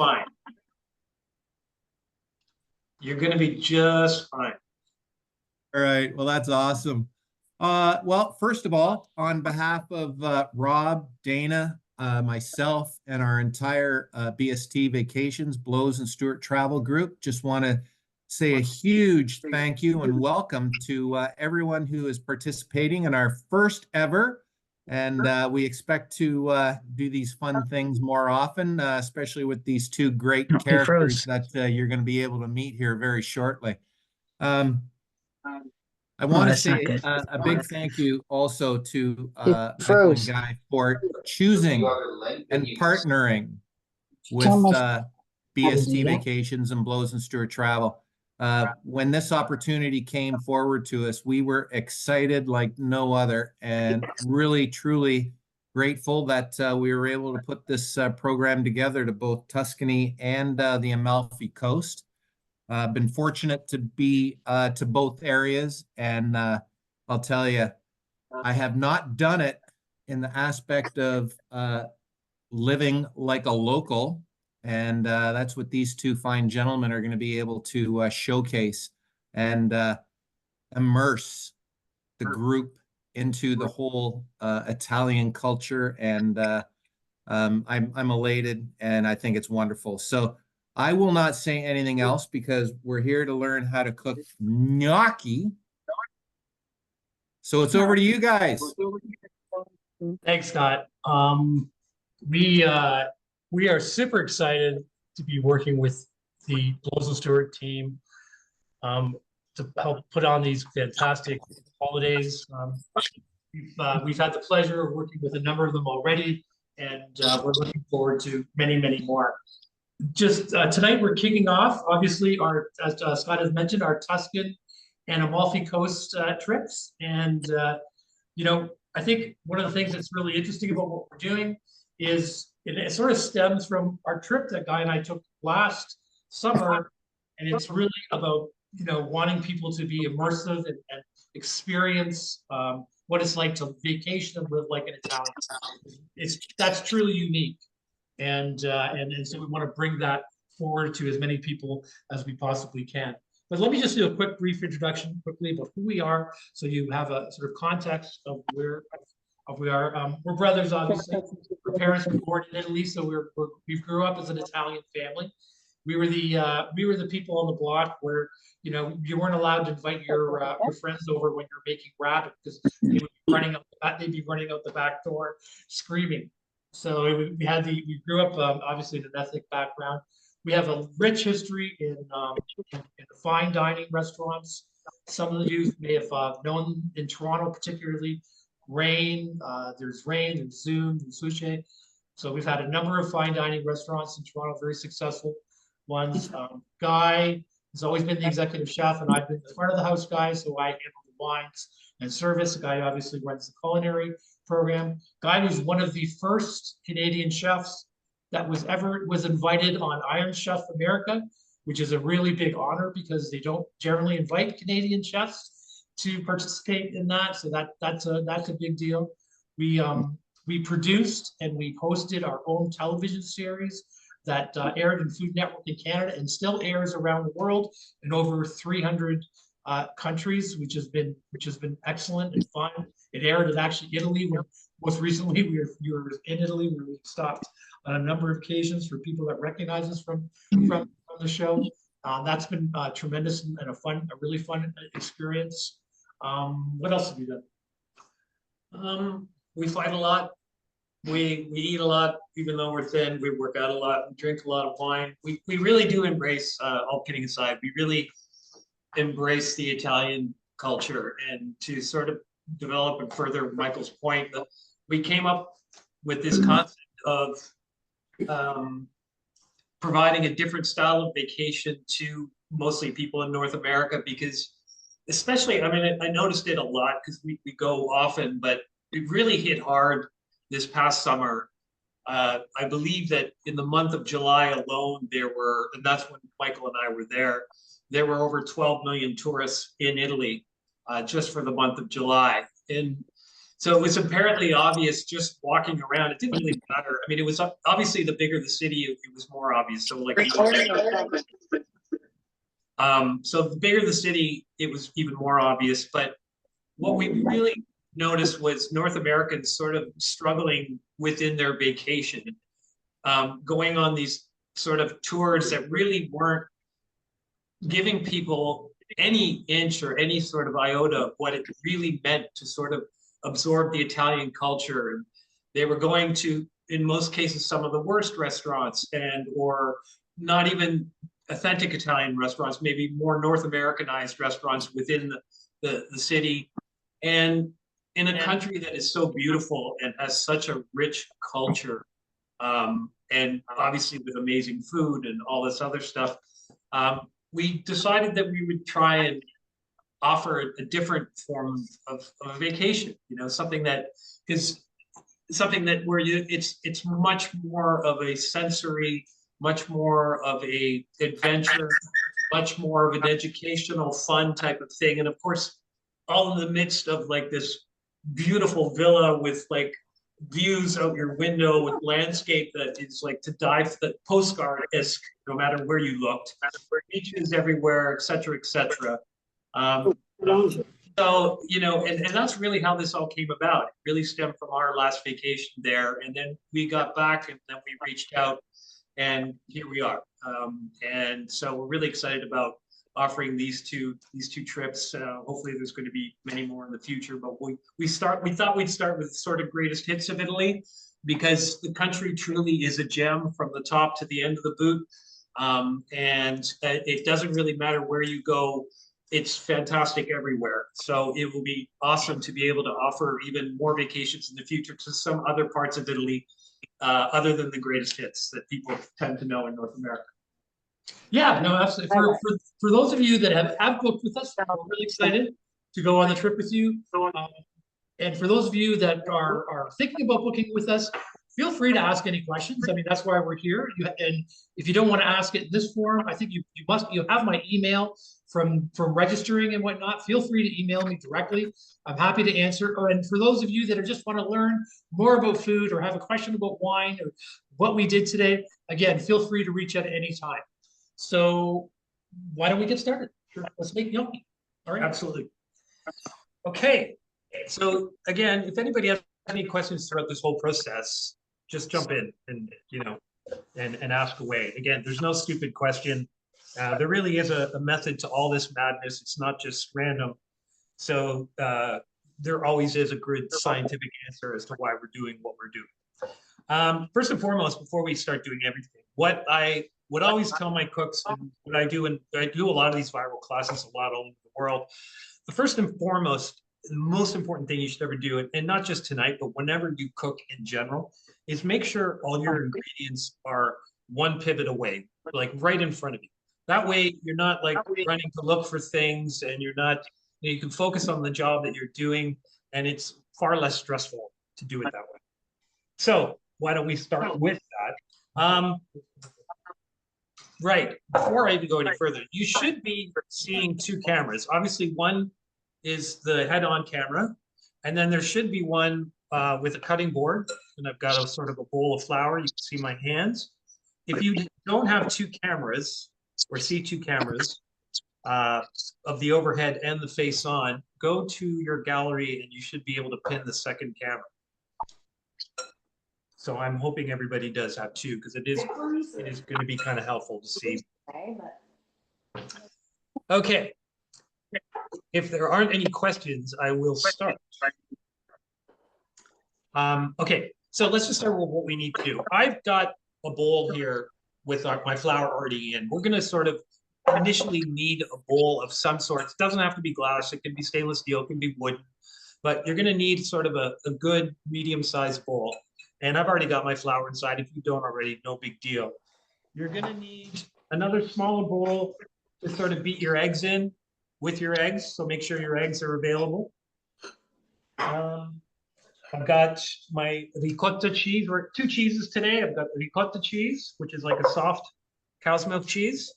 fine. You're going to be just fine. All right. Well, that's awesome. Well, first of all, on behalf of Rob, Dana, myself, and our entire BST Vacations, Blows and Stewart Travel Group, just want to say a huge thank you and welcome to everyone who is participating in our first ever. And we expect to do these fun things more often, especially with these two great characters that you're going to be able to meet here very shortly. I want to say a big thank you also to Michael and Guy for choosing and partnering with BST Vacations and Blows and Stewart Travel. When this opportunity came forward to us, we were excited like no other and really, truly grateful that we were able to put this program together to both Tuscany and the Amalfi Coast. Been fortunate to be to both areas, and I'll tell you, I have not done it in the aspect of living like a local, and that's what these two fine gentlemen are going to be able to showcase and immerse the group into the whole Italian culture, and I'm elated, and I think it's wonderful. So I will not say anything else because we're here to learn how to cook gnocchi. So it's over to you guys. Thanks, Scott. We are super excited to be working with the Blows and Stewart team to help put on these fantastic holidays. We've had the pleasure of working with a number of them already, and we're looking forward to many, many more. Just tonight, we're kicking off, obviously, as Scott has mentioned, our Tuscan and Amalfi Coast trips. And, you know, I think one of the things that's really interesting about what we're doing is it sort of stems from our trip that Guy and I took last summer. And it's really about, you know, wanting people to be immersive and experience what it's like to vacation and live like an Italian. That's truly unique. And so we want to bring that forward to as many people as we possibly can. But let me just do a quick brief introduction quickly about who we are, so you have a sort of context of where we are. We're brothers, obviously. Our parents were born in Italy, so we grew up as an Italian family. We were the people on the block where, you know, you weren't allowed to invite your friends over when you're making rabbit because they'd be running out the back door screaming. So we grew up obviously in an ethnic background. We have a rich history in fine dining restaurants. Some of you may have known in Toronto, particularly Rain. There's Zoom, there's Sushi. So we've had a number of fine dining restaurants in Toronto, very successful ones. Guy has always been the executive chef, and I've been the front of the house guy, so I handle the wines and service. The guy obviously runs the culinary program. Guy was one of the first Canadian chefs that was invited on Iron Chef America, which is a really big honor because they don't generally invite Canadian chefs to participate in that. So that's a big deal. We produced and we hosted our own television series that aired in Food Network in Canada and still airs around the world in over 300 countries, which has been excellent and fun. It aired in actually Italy. When most recently we were in Italy, where we stopped on a number of occasions for people that recognize us from the show. That's been tremendous and a really fun experience. What else have we done? We fight a lot. We eat a lot, even though we're thin. We work out a lot. We drink a lot of wine. We really do embrace, all kidding aside, we really embrace the Italian culture. And to sort of develop and further Michael's point, we came up with this concept of providing a different style of vacation to mostly people in North America, because especially, I mean, I noticed it a lot because we go often, but it really hit hard this past summer. I believe that in the month of July alone, and that's when Michael and I were there were over 12 million tourists in Italy just for the month of July. And So it was apparently obvious just walking around. It didn't really matter. I mean, it was obviously the bigger the city, it was more obvious. So like, so the bigger the city, it was even more obvious. But what we really noticed was North Americans sort of struggling within their vacation, going on these sort of tours that really weren't giving people any inch or any sort of iota of what it really meant to sort of absorb the Italian culture. And they were going to, in most cases, some of the worst restaurants or not even authentic Italian restaurants, maybe more North Americanized restaurants within the city. And in a country that is so beautiful and has such a rich culture, and obviously with amazing food and all this other stuff, we decided that we would try and offer a different form of a vacation, something that is something that it's much more of a sensory, much more of a adventure, much more of an educational, fun type of thing. And of course, all in the midst of like this beautiful villa with like views out your window with landscape that is like to die for the postcard-esque, no matter where you looked, beaches everywhere, et cetera, et cetera. So, and that's really how this all came about. It really stemmed from our last vacation there. And then we got back and then we reached out and here we are. And so we're really excited about offering these two trips. Hopefully there's going to be many more in the future, but we thought we'd start with sort of greatest hits of Italy, because the country truly is a gem from the top to the end of the boot. And it doesn't really matter where you go. It's fantastic everywhere. So it will be awesome to be able to offer even more vacations in the future to some other parts of Italy, other than the greatest hits that people tend to know in North America. Yeah, no, absolutely. For those of you that have booked with us, we're really excited to go on the trip with you. And for those of you that are thinking about booking with us, feel free to ask any questions. I mean, that's why we're here. And if you don't want to ask it in this form, I think you have my email from registering and whatnot. Feel free to email me directly. I'm happy to answer. And for those of you that just want to learn more about food or have a question about wine or what we did today, again, feel free to reach out at any time. So why don't we get started? Sure. Let's make gnocchi. All right. Absolutely. Okay. So again, if anybody has any questions throughout this whole process, just jump in and ask away. Again, there's no stupid question. There really is a method to all this madness. It's not just random. So there always is a good scientific answer as to why we're doing what we're doing. First and foremost, before we start doing everything, what I would always tell my cooks, and what I do, and I do a lot of these viral classes a lot all over the world, the first and foremost, the most important thing you should ever do, and not just tonight, but whenever you cook in general, is make sure all your ingredients are one pivot away, like right in front of you. That way you're not like running to look for things, and you're not, you can focus on the job that you're doing, and it's far less stressful to do it that way. So why don't we start with that? Right, before I even go any further, you should be seeing two cameras. Obviously, one is the head-on camera, and then there should be one with a cutting board, and I've got a sort of a bowl of flour. You can see my hands. If you don't have two cameras, or see two cameras of the overhead and the face on, go to your gallery and you should be able to pin the second camera. So I'm hoping everybody does have two, because it is going to be kind of helpful to see. Okay. If there aren't any questions, I will start. Okay, so let's just start with what we need to do. I've got a bowl here with my flour already in. We're going to sort of initially need a bowl of some sort. It doesn't have to be glass. It can be stainless steel. It can be wood. But you're going to need sort of a good medium-sized bowl. And I've already got my flour inside. If you don't already, no big deal. You're going to need another smaller bowl to sort of beat your eggs in with your eggs. So make sure your eggs are available. I've got my ricotta cheese. We're two cheeses today. I've got ricotta cheese, which is like a soft cow's milk cheese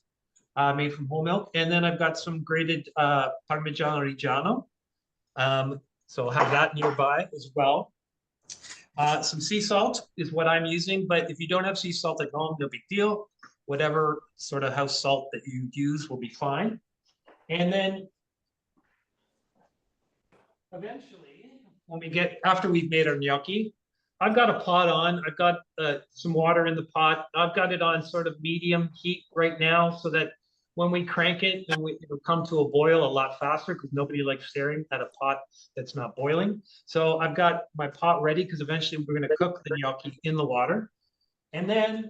made from whole milk. And then I've got some grated Parmigiano Reggiano. So I'll have that nearby as well. Some sea salt is what I'm using, but if you don't have sea salt at home, no big deal. Whatever sort of house salt that you use will be fine. And then eventually, when we get, after we've made our gnocchi, I've got a pot on, I've got some water in the pot. I've got it on sort of medium heat right now so that when we crank it, then it'll come to a boil a lot faster because nobody likes staring at a pot that's not boiling. So I've got my pot ready because eventually we're going to cook the gnocchi in the water. And then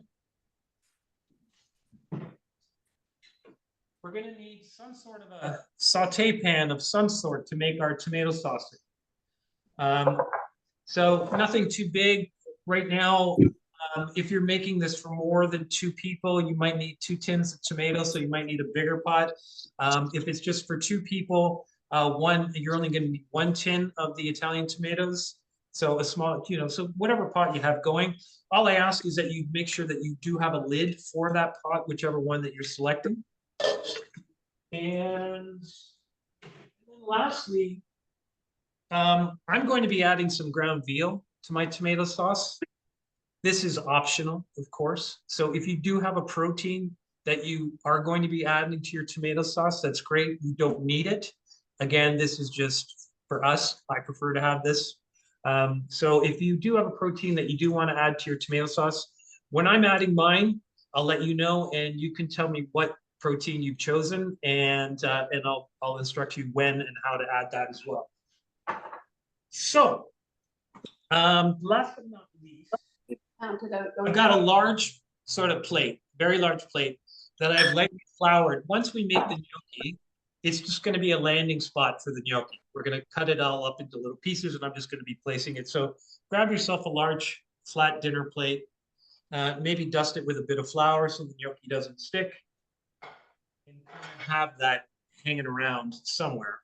we're going to need some sort of a saute pan of some sort to make our tomato sauce. So nothing too big right now. If you're making this for more than 2 people, you might need 2 tins of tomatoes, so you might need a bigger pot. If it's just for 2 people, you're only going to need 1 tin of the Italian tomatoes. So a small, so whatever pot you have going. All I ask is that you make sure that you do have a lid for that pot, whichever one that you're selecting. And then lastly, I'm going to be adding some ground veal to my tomato sauce. This is optional, of course. So if you do have a protein that you are going to be adding to your tomato sauce, that's great. You don't need it. Again, this is just for us. I prefer to have this. So if you do have a protein that you do want to add to your tomato sauce, when I'm adding mine, I'll let you know, and you can tell me what protein you've chosen, and I'll instruct you when and how to add that as well. So, last but not least, I've got a large sort of plate, very large plate that I've lightly floured. Once we make the gnocchi, it's just going to be a landing spot for the gnocchi. We're going to cut it all up into little pieces, and I'm just going to be placing it. So grab yourself a large flat dinner plate, maybe dust it with a bit of flour so the gnocchi doesn't stick, and have that hanging around somewhere.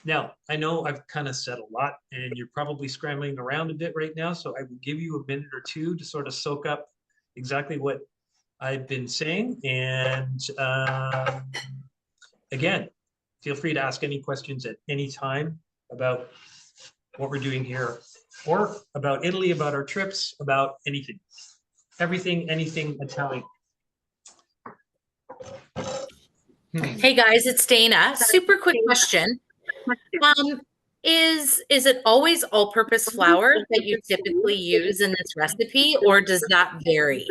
Now, I know I've kind of said a lot, and you're probably scrambling around a bit right now, so I will give you a minute or two to sort of soak up exactly what I've been saying. And again, feel free to ask any questions at any time about what we're doing here, or about Italy, about our trips, about anything. Everything, anything Italian. Hey guys, it's Dana. Super quick question. Is it always all-purpose flour that you typically use in this recipe, or does that vary?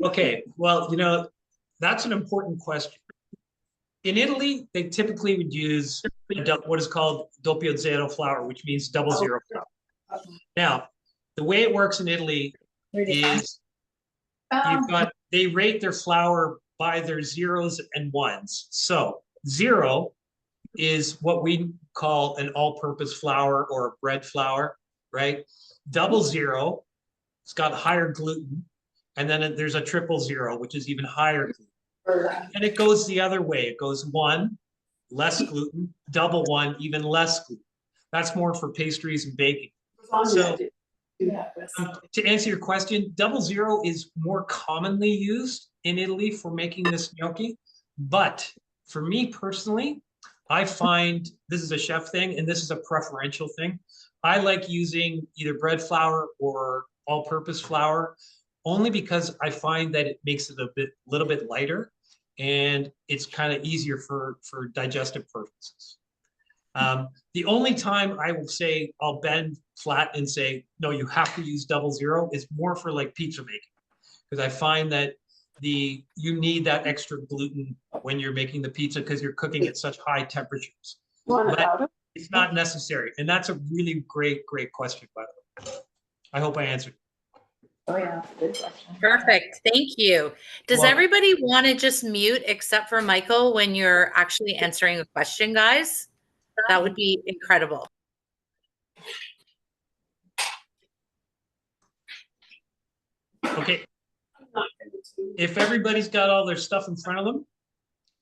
Okay, well, that's an important question. In Italy, they typically would use what is called doppio zero flour, which means 00 flour. Now, the way it works in Italy is they rate their flour by their zeros and ones. So 0 is what we call an all-purpose flour or a bread flour, right? 00, it's got higher gluten, and then there's a 000, which is even higher gluten. And it goes the other way. It goes 1, less gluten, 1, even less gluten. That's more for pastries and baking. So to answer your question, 00 is more commonly used in Italy for making this gnocchi. But for me personally, I find this is a chef thing, and this is a preferential thing. I like using either bread flour or all-purpose flour, only because I find that it makes it a little bit lighter, and it's kind of easier for digestive purposes. The only time I will say I'll bend flat and say, no, you have to use 00 is more for like pizza making, because I find that you need that extra gluten when you're making the pizza because you're cooking at such high temperatures. But it's not necessary. And that's a really great question, by the way. I hope I answered. Oh yeah, good question. Perfect. Thank you. Does everybody want to just mute except for Michael when you're actually answering a question, guys? That would be incredible. Okay. If everybody's got all their stuff in front of them,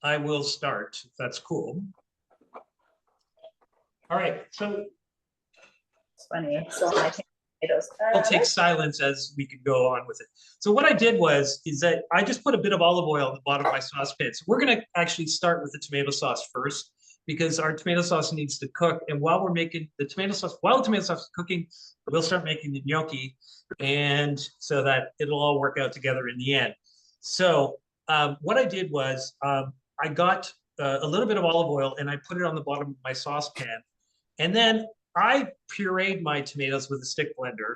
I will start, if that's cool. All right, so It's funny. So my tomatoes. I'll take silence as we could go on with it. So what I did is that I just put a bit of olive oil at the bottom of my saucepan. So we're gonna actually start with the tomato sauce first, because our tomato sauce needs to cook. And while we're making the tomato sauce, while the tomato sauce is cooking, we'll start making the gnocchi, and so that it'll all work out together in the end. So what I did was I got a little bit of olive oil and I put it on the bottom of my saucepan. And then I pureed my tomatoes with a stick blender.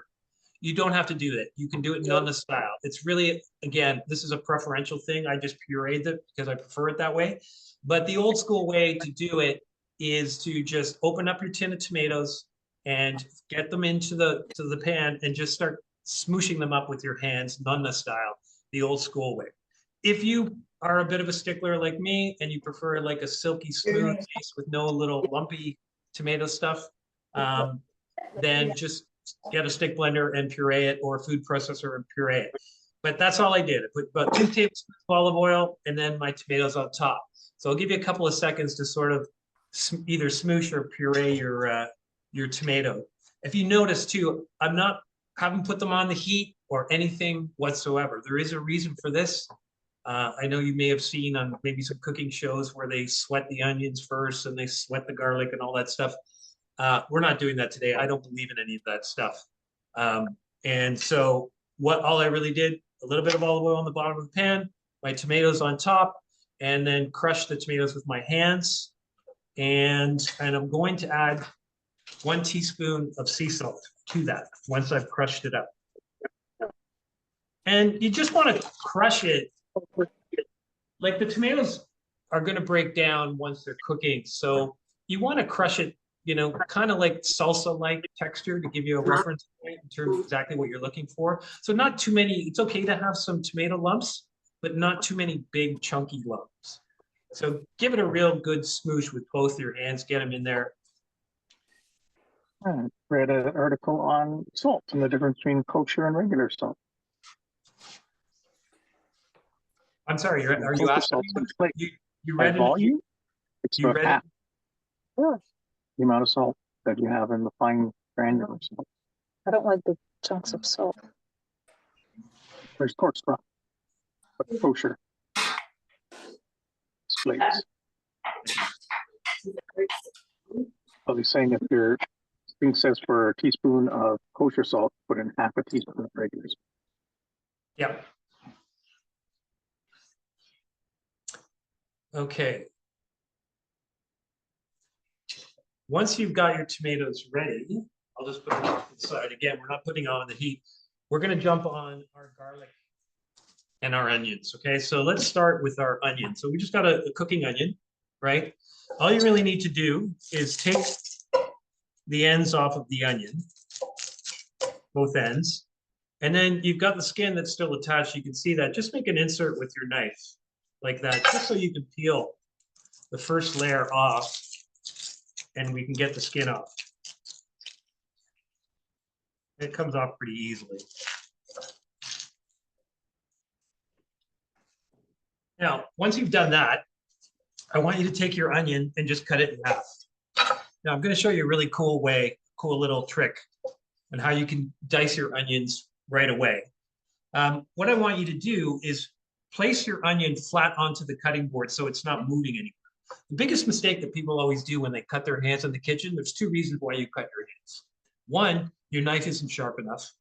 You don't have to do that. You can do it nonna style. It's really, again, this is a preferential thing. I just pureed it because I prefer it that way. But the old school way to do it is to just open up your tin of tomatoes and get them into the pan and just start smooshing them up with your hands, nonna style, the old school way. If you are a bit of a stickler like me and you prefer like a silky smooth taste with no little lumpy tomato stuff, then just get a stick blender and puree it, or a food processor and puree it. But that's all I did. I put about 2 tablespoons of olive oil and then my tomatoes on top. So I'll give you a couple of seconds to sort of either smoosh or puree your tomato. If you notice too, haven't put them on the heat or anything whatsoever. There is a reason for this. I know you may have seen on maybe some cooking shows where they sweat the onions first and they sweat the garlic and all that stuff. We're not doing that today. I don't believe in any of that stuff. And so all I really did, a little bit of olive oil on the bottom of the pan, my tomatoes on top, and then crush the tomatoes with my hands. And I'm going to add 1 teaspoon of sea salt to that once I've crushed it up. And you just want to crush it. Like the tomatoes are going to break down once they're cooking. So you want to crush it, kind of like salsa-like texture to give you a reference point in terms of exactly what you're looking for. So not too many, it's okay to have some tomato lumps, but not too many big chunky lumps. So give it a real good smoosh with both your hands, get them in there. I read an article on salt and the difference between kosher and regular salt. I'm sorry, are you asking me? You read volume? It's you read half the amount of salt that you have in the fine granular salt. I don't like the chunks of salt. There's coarse stuff, but kosher flakes. I'll be saying if your thing says for a teaspoon of kosher salt, put in half a teaspoon of regular salt. Yeah. Okay. Once you've got your tomatoes ready, I'll just put them off to the side. Again, we're not putting on the heat. We're going to jump on our garlic and our onions. Okay, so let's start with our onion. So we just got a cooking onion, right? All you really need to do is take the ends off of the onion, both ends, and then you've got the skin that's still attached. You can see that. Just make an insert with your knife like that, just so you can peel the first layer off and we can get the skin off. It comes off pretty easily. Now, once you've done that, I want you to take your onion and just cut it in half. Now, I'm going to show you a really cool little trick on how you can dice your onions right away. What I want you to do is place your onion flat onto the cutting board so it's not moving anywhere. The biggest mistake that people always do when they cut their hands in the kitchen, there's 2 reasons why you cut your hands. 1, your knife isn't sharp enough.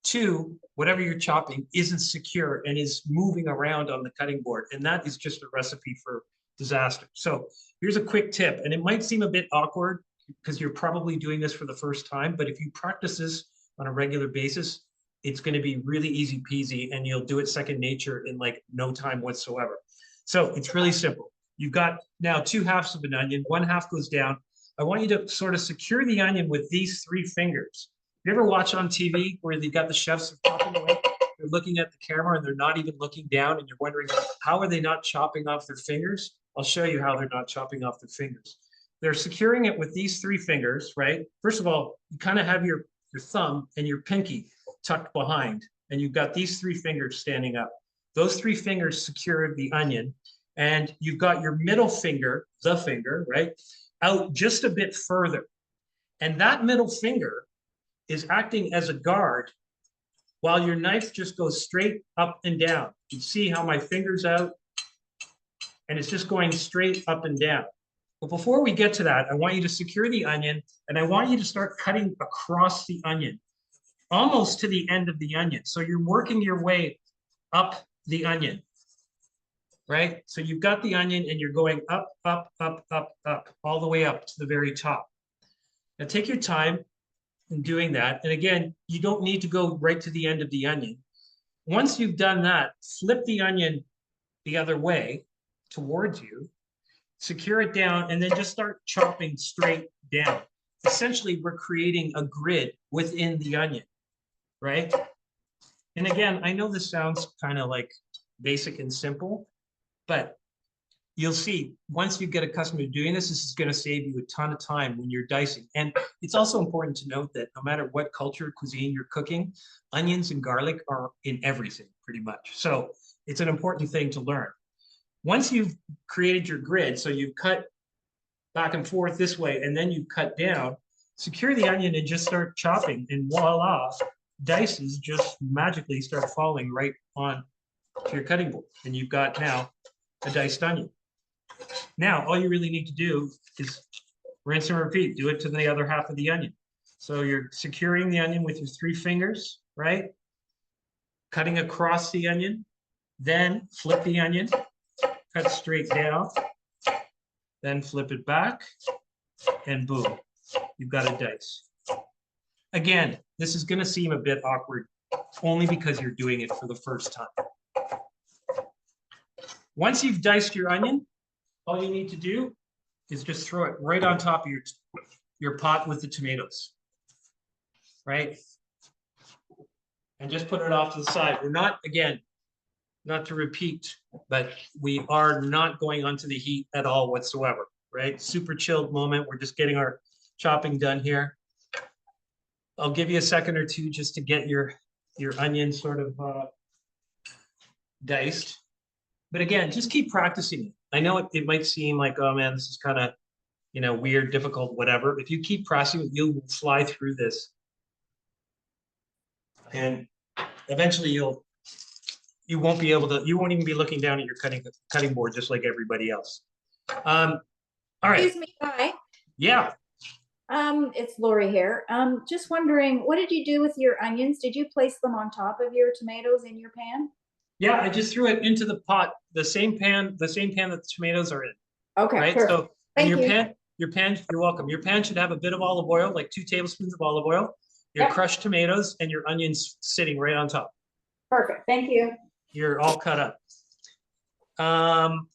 2, whatever you're chopping isn't secure and is moving around on the cutting board. And that is just a recipe for disaster. So here's a quick tip, and it might seem a bit awkward because you're probably doing this for the first time, but if you practice this on a regular basis, it's going to be really easy peasy and you'll do it second nature in like no time whatsoever. So it's really simple. You've got now 2 halves of an onion, 1 half goes down. I want you to sort of secure the onion with these 3 fingers. You ever watch on TV where they got the chefs chopping away? They're looking at the camera and they're not even looking down and you're wondering, how are they not chopping off their fingers? I'll show you how they're not chopping off their fingers. They're securing it with these 3 fingers, right? First of all, you kind of have your thumb and your pinky tucked behind, and you've got these 3 fingers standing up. Those 3 fingers secure the onion, and you've got your middle finger, the finger, right, out just a bit further. And that middle finger is acting as a guard while your knife just goes straight up and down. You see how my finger's out, and it's just going straight up and down. But before we get to that, I want you to secure the onion, and I want you to start cutting across the onion, almost to the end of the onion. So you're working your way up the onion, right? So you've got the onion and you're going up, up, up, up, up, all the way up to the very top. Now take your time in doing that. And again, you don't need to go right to the end of the onion. Once you've done that, flip the onion the other way towards you, secure it down, and then just start chopping straight down. Essentially, we're creating a grid within the onion, right? And again, I know this sounds kind of like basic and simple, but you'll see once you get accustomed to doing this, this is going to save you a ton of time when you're dicing. And it's also important to note that no matter what culture, cuisine you're cooking, onions and garlic are in everything pretty much. So it's an important thing to learn. Once you've created your grid, so you've cut back and forth this way, and then you cut down, secure the onion and just start chopping, and voila, dices just magically start falling right on to your cutting board. And you've got now a diced onion. Now, all you really need to do is rinse and repeat. Do it to the other half of the onion. So you're securing the onion with your 3 fingers, right? Cutting across the onion, then flip the onion, cut straight down, then flip it back, and boom, you've got a dice. Again, this is going to seem a bit awkward only because you're doing it for the first time. Once you've diced your onion, all you need to do is just throw it right on top of your pot with the tomatoes, right? And just put it off to the side. We're not, again, not to repeat, but we are not going onto the heat at all whatsoever, right? Super chilled moment. We're just getting our chopping done here. I'll give you a second or two just to get your onion sort of diced. But again, just keep practicing it. I know it might seem like, oh man, this is kind of, you know, weird, difficult, whatever. If you keep pressing, you'll fly through this. And eventually you won't be able to, you won't even be looking down at your cutting board just like everybody else. All right. Excuse me, Guy. Yeah. It's Lori here. Just wondering, what did you do with your onions? Did you place them on top of your tomatoes in your pan? Yeah, I just threw it into the pot, the same pan that the tomatoes are in. Okay, right? perfect. So Thank you. your pan, you're welcome. Your pan should have a bit of olive oil, like 2 tablespoons of olive oil, your Yep. crushed tomatoes, and your onions sitting right on top. Perfect, thank you. You're all cut up.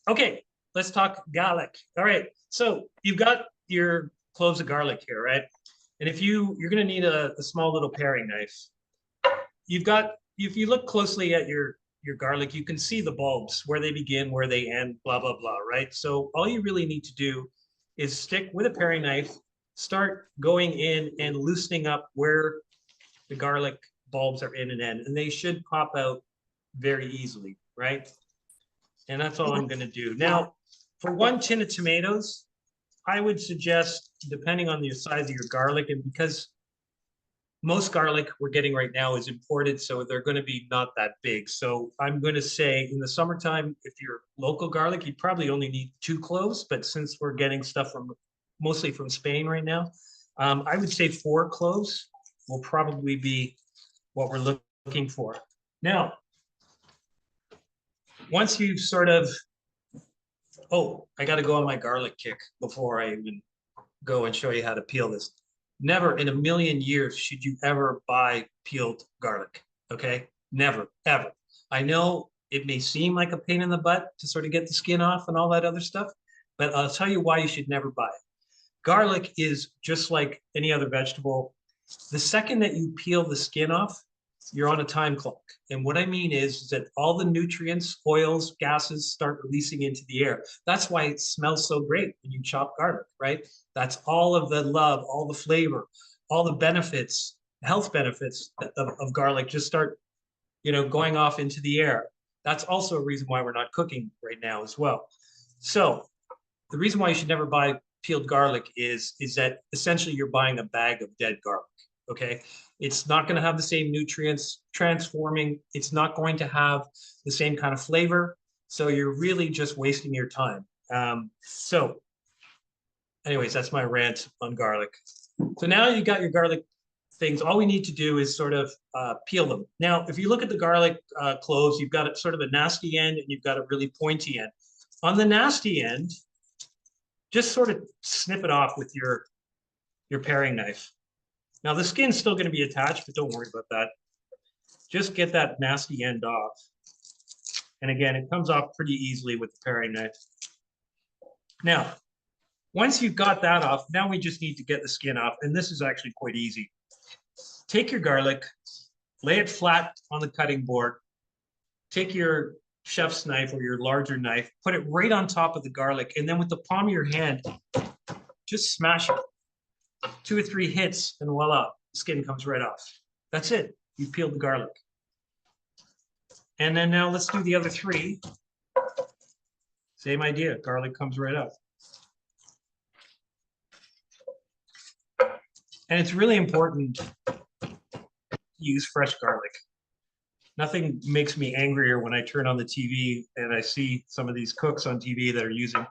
Okay, let's talk garlic. All right, so you've got your cloves of garlic here, right? And if you're gonna need a small little paring knife. If you look closely at your garlic, you can see the bulbs, where they begin, where they end, blah, blah, blah, right? So all you really need to do is stick with a paring knife, start going in and loosening up where the garlic bulbs are in and end, and they should pop out very easily, right? And that's all I'm gonna do. Now, for 1 tin of tomatoes, I would suggest, depending on the size of your garlic, and because most garlic we're getting right now is imported, so they're going to be not that big. So I'm going to say in the summertime, if you're local garlic, you probably only need 2 cloves. But since we're getting stuff mostly from Spain right now, I would say 4 cloves will probably be what we're looking for. Now, once you've sort of, oh, I got to go on my garlic kick before I even go and show you how to peel this. Never in a million years should you ever buy peeled garlic, okay? Never, ever. I know it may seem like a pain in the butt to sort of get the skin off and all that other stuff, but I'll tell you why you should never buy it. Garlic is just like any other vegetable. The second that you peel the skin off, you're on a time clock. And what I mean is that all the nutrients, oils, gases start releasing into the air. That's why it smells so great when you chop garlic, right? That's all of the love, all the flavor, all the benefits, health benefits of garlic just start, going off into the air. That's also a reason why we're not cooking right now as well. So the reason why you should never buy peeled garlic is that essentially you're buying a bag of dead garlic, okay? It's not going to have the same nutrients transforming. It's not going to have the same kind of flavor. So you're really just wasting your time. So anyways, that's my rant on garlic. So now you got your garlic things. All we need to do is sort of peel them. Now, if you look at the garlic cloves, you've got sort of a nasty end and you've got a really pointy end. On the nasty end, just sort of snip it off with your paring knife. Now the skin's still going to be attached, but don't worry about that. Just get that nasty end off. And again, it comes off pretty easily with the paring knife. Now, once you've got that off, now we just need to get the skin off. And this is actually quite easy. Take your garlic, lay it flat on the cutting board. Take your chef's knife or your larger knife, put it right on top of the garlic. And then with the palm of your hand, just smash it. 2 or 3 hits and voila, the skin comes right off. That's it. You peeled the garlic. And then now let's do the other 3. Same idea. Garlic comes right up. And it's really important to use fresh garlic. Nothing makes me angrier when I turn on the TV and I see some of these cooks on TV that are using,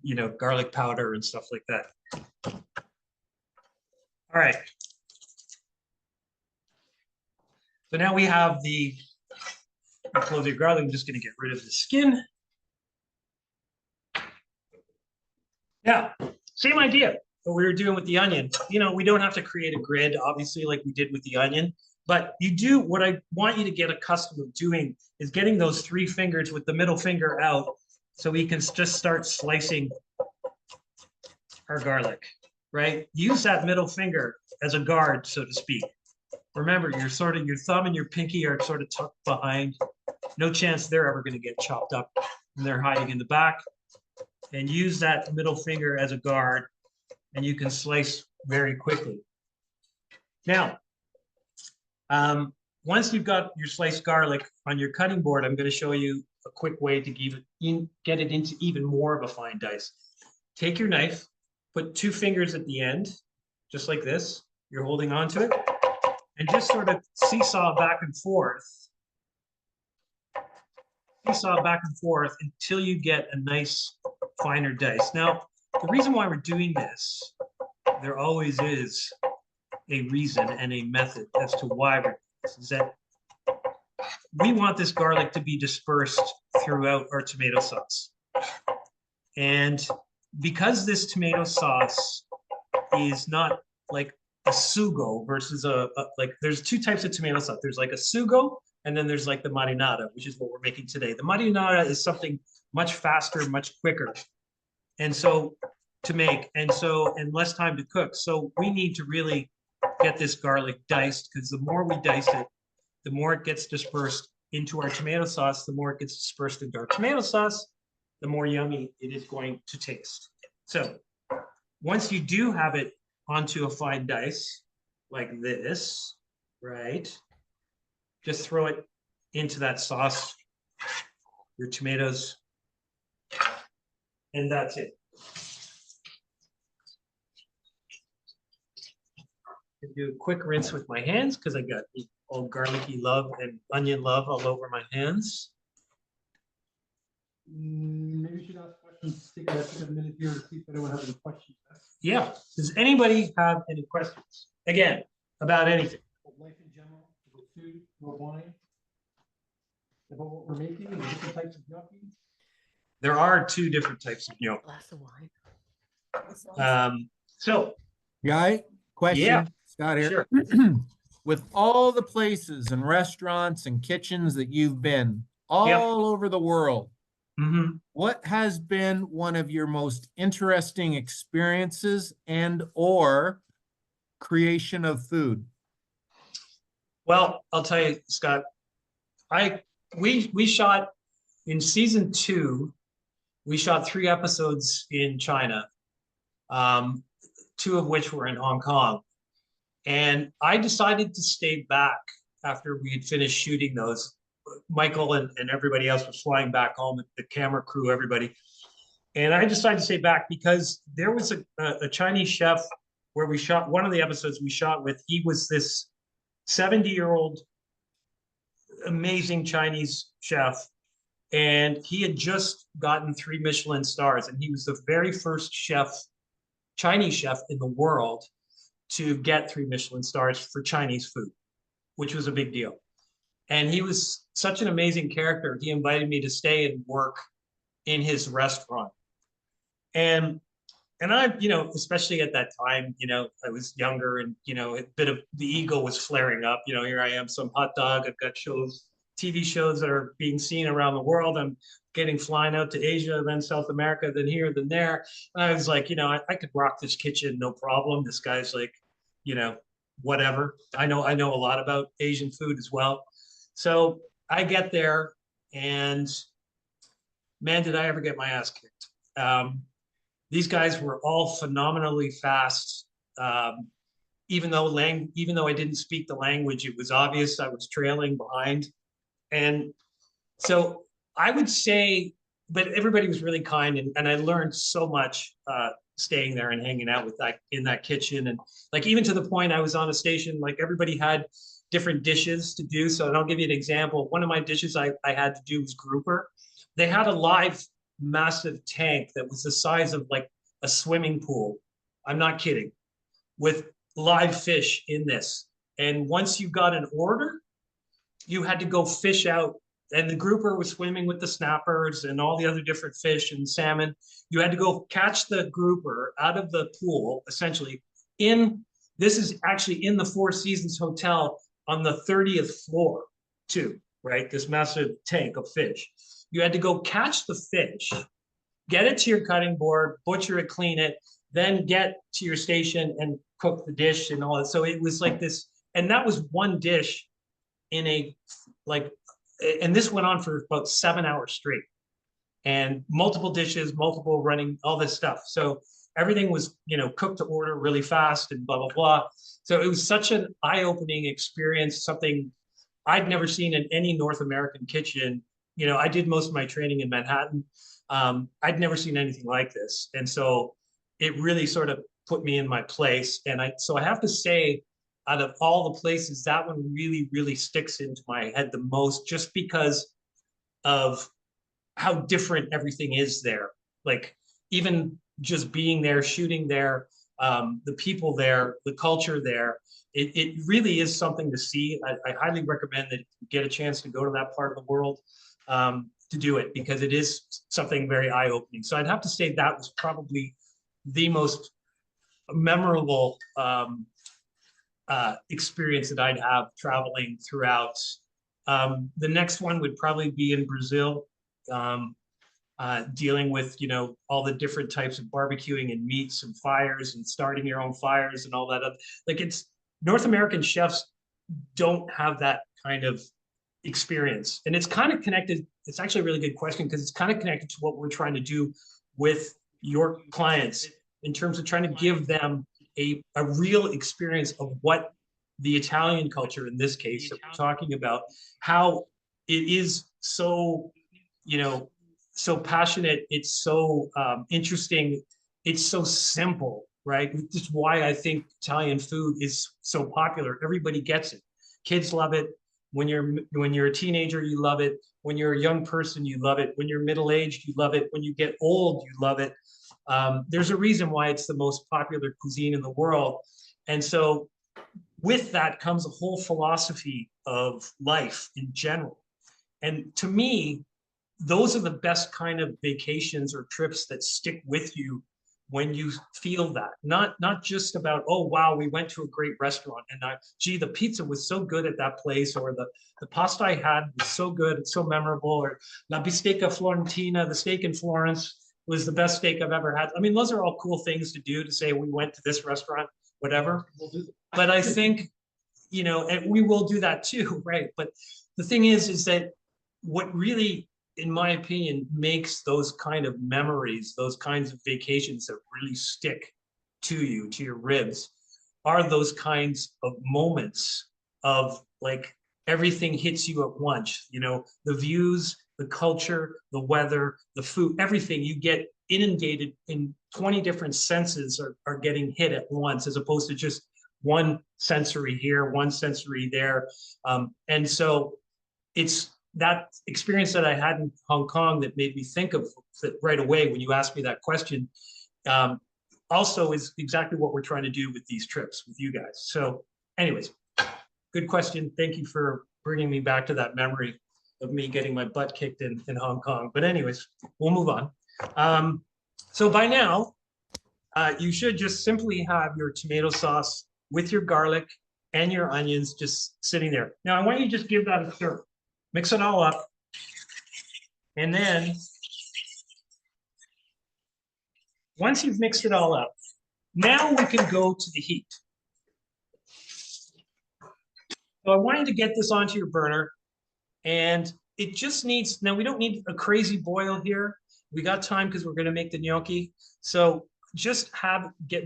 you know, garlic powder and stuff like that. All right. So now we have the clove of garlic. I'm just going to get rid of the skin. Yeah, same idea what we were doing with the onion. You know, we don't have to create a grid, obviously, like we did with the onion. But you do, what I want you to get accustomed to doing is getting those 3 fingers with the middle finger out so we can just start slicing our garlic, right? Use that middle finger as a guard, so to speak. Remember, your thumb and your pinky are sort of tucked behind. No chance they're ever going to get chopped up and they're hiding in the back. And use that middle finger as a guard and you can slice very quickly. Now, once you've got your sliced garlic on your cutting board, I'm going to show you a quick way to get it into even more of a fine dice. Take your knife, put 2 fingers at the end, just like this. You're holding onto it, and just sort of seesaw back and forth. Seesaw back and forth until you get a nice finer dice. Now, the reason why we're doing this, there always is a reason and a method as to why we're doing this, is that we want this garlic to be dispersed throughout our tomato sauce. And because this tomato sauce is not like a sugo versus like there's 2 types of tomato sauce. There's like a sugo and then there's like the marinara, which is what we're making today. The marinara is something much faster, much quicker. And so to make, and less time to cook. So we need to really get this garlic diced, because the more we dice it, the more it gets dispersed into our tomato sauce. The more it gets dispersed into our tomato sauce, the more yummy it is going to taste. So once you do have it onto a fine dice like this, right? Just throw it into that sauce, your tomatoes, and that's it. I do a quick rinse with my hands because I got all garlicky love and onion love all over my hands. Maybe we should ask questions. Take a minute here to see if anyone has any questions. Yeah. Does anybody have any questions? Again, about anything? Life in general, about food, about wine, about what we're making, and the different types of gnocchi. There are 2 different types of gnocchi. Glass of wine. So, Guy, question. Yeah, Scott here. sure. With all the places and restaurants and kitchens that you've been all over the world, what has been one of your most interesting experiences and or creation of food? Well, I'll tell you, Scott, we shot in season 2, we shot 3 episodes in China, 2 of which were in Hong Kong. And I decided to stay back after we had finished shooting those. Michael and everybody else was flying back home, the camera crew, everybody. And I decided to stay back because there was a Chinese chef where we shot one of the episodes we shot with. He was this 70-year-old amazing Chinese chef. And he had just gotten 3 Michelin stars. And he was the very first chef Chinese chef in the world to get 3 Michelin stars for Chinese food, which was a big deal. And he was such an amazing character. He invited me to stay and work in his restaurant. And I, especially at that time, I was younger and, a bit of the ego was flaring up. Here I am, some hot dog. I've got TV shows that are being seen around the world. I'm flying out to Asia, then South America, then here, then there. And I was like, I could rock this kitchen, no problem. This guy's like, whatever. I know a lot about Asian food as well. So I get there and man, did I ever get my ass kicked. These guys were all phenomenally fast. Even though I didn't speak the language, it was obvious I was trailing behind. And so I would say, but everybody was really kind, and I learned so much staying there and hanging out in that kitchen. And like, even to the point I was on a station, like everybody had different dishes to do. So, and I'll give you an example. One of my dishes I had to do was grouper. They had a live massive tank that was the size of like a swimming pool. I'm not kidding, with live fish in this. And once you got an order, you had to go fish out, and the grouper was swimming with the snappers and all the other different fish and salmon. You had to go catch the grouper out of the pool, essentially. This is actually in the Four Seasons Hotel on the 30th floor too, right? This massive tank of fish. You had to go catch the fish, get it to your cutting board, butcher it, clean it, then get to your station and cook the dish and all that. So it was like this, and that was one dish and this went on for about 7 hours straight, and multiple dishes, multiple running, all this stuff. So everything was, cooked to order really fast and blah, blah, blah. So it was such an eye-opening experience, something I'd never seen in any North American kitchen. I did most of my training in Manhattan. I'd never seen anything like this. And so it really sort of put me in my place. And so I have to say, out of all the places, that one really, really sticks into my head the most, just because of how different everything is there. Like, even just being there, shooting there, the people there, the culture there, it really is something to see. I highly recommend that you get a chance to go to that part of the world to do it, because it is something very eye-opening. So I'd have to say that was probably the most memorable experience that I'd have traveling throughout. The next one would probably be in Brazil, dealing with, all the different types of barbecuing and meats and fires and starting your own fires and all that. Like, it's North American chefs don't have that kind of experience. And it's kind of connected. It's actually a really good question, because it's kind of connected to what we're trying to do with your clients in terms of trying to give them a real experience of what the Italian culture, in this case, that we're talking about, how it is so, so passionate. It's so interesting. It's so simple, right? This is why I think Italian food is so popular. Everybody gets it. Kids love it. When you're a teenager, you love it. When you're a young person, you love it. When you're middle-aged, you love it. When you get old, you love it. There's a reason why it's the most popular cuisine in the world. And so with that comes a whole philosophy of life in general. And to me, those are the best kind of vacations or trips that stick with you when you feel that. Not just about, oh, wow, we went to a great restaurant and gee, the pizza was so good at that place, or the pasta I had was so good, it's so memorable, or la bistecca florentina, the steak in Florence was the best steak I've ever had. I mean, those are all cool things to do, to say we went to this restaurant, whatever. But I think, and we will do that too, right? But the thing is that what really, in my opinion, makes those kind of memories, those kinds of vacations that really stick to you, to your ribs, are those kinds of moments of, like, everything hits you at once. The views, the culture, the weather, the food, everything. You get inundated in 20 different senses are getting hit at once, as opposed to just one sensory here, one sensory there. And so it's that experience that I had in Hong Kong that made me think of that right away when you asked me that question. also is exactly what we're trying to do with these trips with you guys. So anyways, good question. Thank you for bringing me back to that memory of me getting my butt kicked in Hong Kong. But anyways, we'll move on. So by now, you should just simply have your tomato sauce with your garlic and your onions just sitting there. Now I want you to just give that a stir. Mix it all up. And then once you've mixed it all up, now we can go to the heat. So I want you to get this onto your burner, and it just needs, now we don't need a crazy boil here. We got time because we're going to make the gnocchi. So just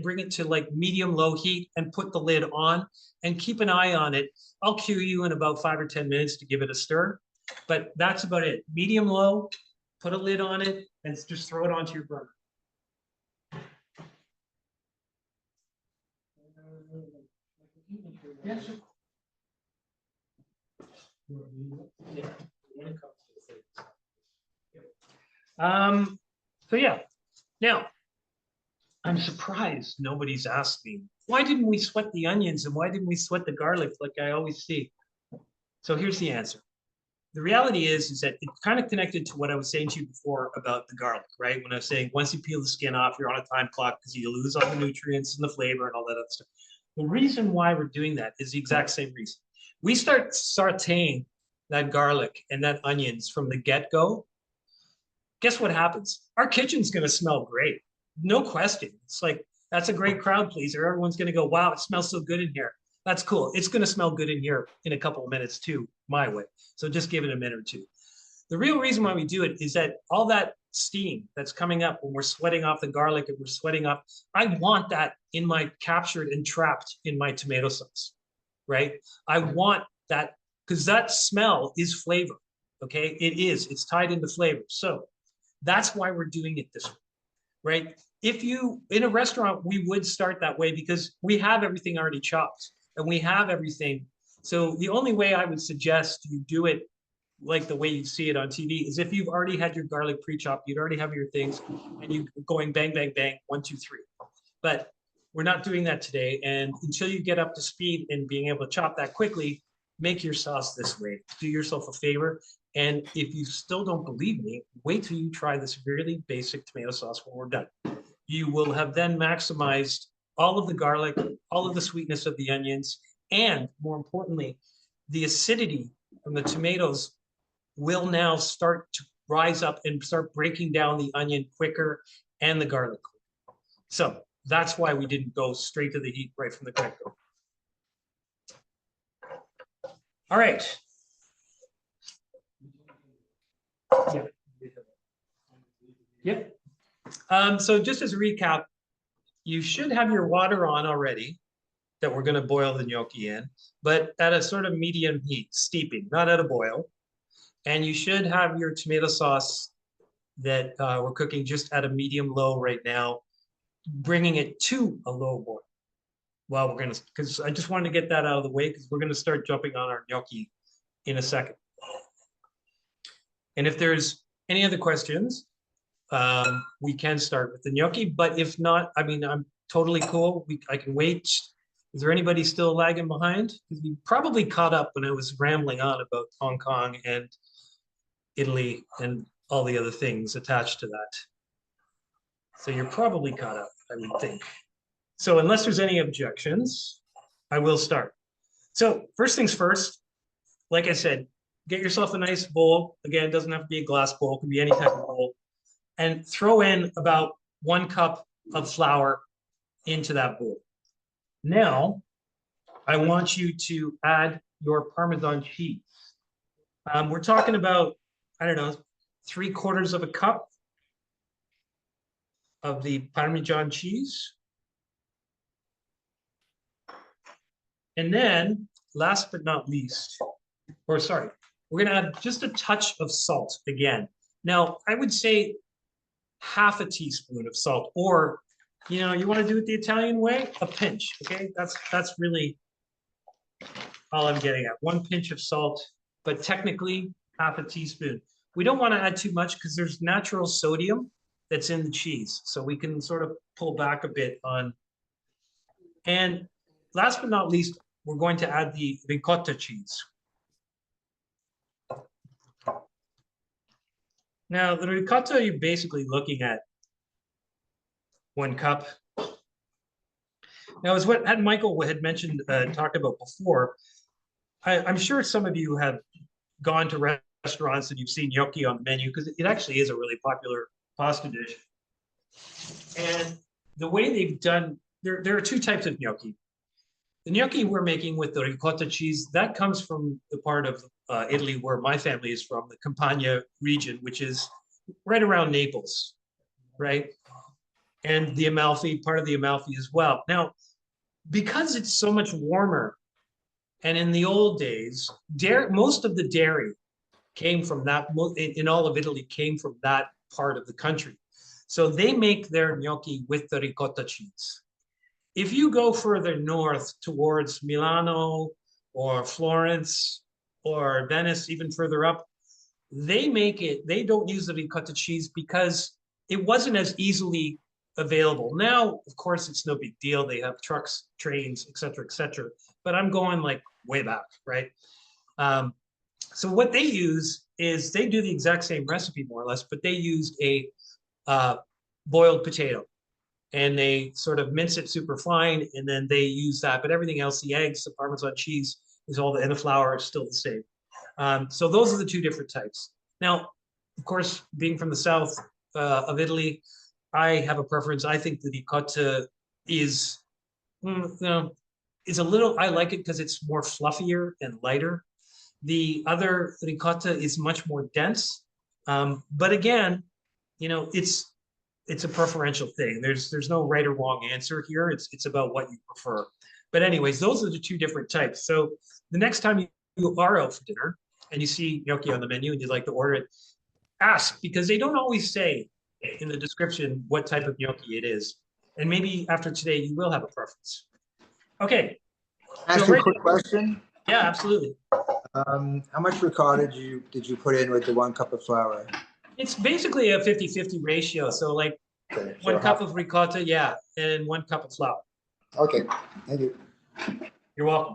bring it to like medium low heat and put the lid on and keep an eye on it. I'll cue you in about 5 or 10 minutes to give it a stir, but that's about it. Medium low, put a lid on it, and just throw it onto your burner. Yes. So yeah, now I'm surprised nobody's asked me, why didn't we sweat the onions and why didn't we sweat the garlic like I always see? So here's the answer. The reality is that it's kind of connected to what I was saying to you before about the garlic, right? When I was saying, once you peel the skin off, you're on a time clock because you lose all the nutrients and the flavor and all that other stuff. The reason why we're doing that is the exact same reason. We start sauteing that garlic and that onions from the get-go. Guess what happens? Our kitchen's going to smell great. No question. It's like, that's a great crowd pleaser. Everyone's going to go, wow, it smells so good in here. That's cool. It's going to smell good in here in a couple of minutes too, my way. So just give it a minute or two. The real reason why we do it is that all that steam that's coming up when we're sweating off the garlic and we're sweating off, I want that in my captured and trapped in my tomato sauce, right? I want that because that smell is flavor, okay? It is, it's tied into flavor. So that's why we're doing it this way, right? If you, in a restaurant, we would start that way because we have everything already chopped and we have everything. So the only way I would suggest you do it like the way you see it on TV is if you've already had your garlic pre-chopped, you'd already have your things and you going bang, bang, bang, 1, 2, 3. But we're not doing that today. And until you get up to speed in being able to chop that quickly, make your sauce this way. Do yourself a favor. And if you still don't believe me, wait till you try this really basic tomato sauce when we're done. You will have then maximized all of the garlic, all of the sweetness of the onions, and more importantly, the acidity from the tomatoes will now start to rise up and start breaking down the onion quicker and the garlic quicker. So that's why we didn't go straight to the heat right from the get-go. All right. Yeah. Yep. So just as a recap, you should have your water on already that we're going to boil the gnocchi in, but at a sort of medium heat, steeping, not at a boil. And you should have your tomato sauce that we're cooking just at a medium low right now, bringing it to a low boil. Well, we're going to, because I just wanted to get that out of the way because we're going to start jumping on our gnocchi in a second. And if there's any other questions, we can start with the gnocchi, but if not, I mean, I'm totally cool. I can wait. Is there anybody still lagging behind? You probably caught up when I was rambling on about Hong Kong and Italy and all the other things attached to that. So you're probably caught up, I would think. So unless there's any objections, I will start. So first things first, like I said, get yourself a nice bowl. Again, it doesn't have to be a glass bowl, it can be any type of bowl. And throw in about 1 cup of flour into that bowl. Now, I want you to add your Parmesan cheese. We're talking about, I don't know, 3/4 cup of the Parmesan cheese. And then, last but not least, or sorry, we're gonna add just a touch of salt again. Now, I would say half a teaspoon of salt, or, you know, you wanna do it the Italian way, a pinch, okay? That's really all I'm getting at. 1 pinch of salt, but technically half a teaspoon. We don't wanna add too much because there's natural sodium that's in the cheese. So we can sort of pull back a bit on. And last but not least, we're going to add the ricotta cheese. Now, the ricotta, you're basically looking at 1 cup. Now, as what Michael had mentioned, talked about before, I'm sure some of you have gone to restaurants and you've seen gnocchi on the menu, because it actually is a really popular pasta dish. And the way they've done, there are 2 types of gnocchi. The gnocchi we're making with the ricotta cheese, that comes from the part of Italy where my family is from, the Campania region, which is right around Naples, right? And the Amalfi, part of the Amalfi as well. Now, because it's so much warmer, and in the old days, most of the dairy came from that, in all of Italy, came from that part of the country. So they make their gnocchi with the ricotta cheese. If you go further north towards Milano or Florence or Venice, even further up, they don't use the ricotta cheese because it wasn't as easily available. Now, of course, it's no big deal. They have trucks, trains, et cetera, but I'm going like way back, right? So what they use is they do the exact same recipe more or less, but they used a boiled potato. And they sort of mince it super fine, and then they use that. But everything else, the eggs, the Parmesan cheese, and the flour is still the same. So those are the 2 different types. Now, of course, being from the south of Italy, I have a preference. I think the ricotta is, is a little. I like it because it's more fluffier and lighter. The other ricotta is much more dense. But again, it's a preferential thing. There's no right or wrong answer here. It's about what you prefer. But anyways, those are the 2 different types. So the next time you are out for dinner and you see gnocchi on the menu and you'd like to order it, ask, because they don't always say in the description what type of gnocchi it is. And maybe after today, you will have a preference. Okay. Ask you a quick question. Yeah, absolutely. How much ricotta did you put in with the 1 cup of flour? It's basically a 50-50 ratio. So like 1 cup of ricotta, yeah, and 1 cup of flour. Okay, thank you. You're welcome.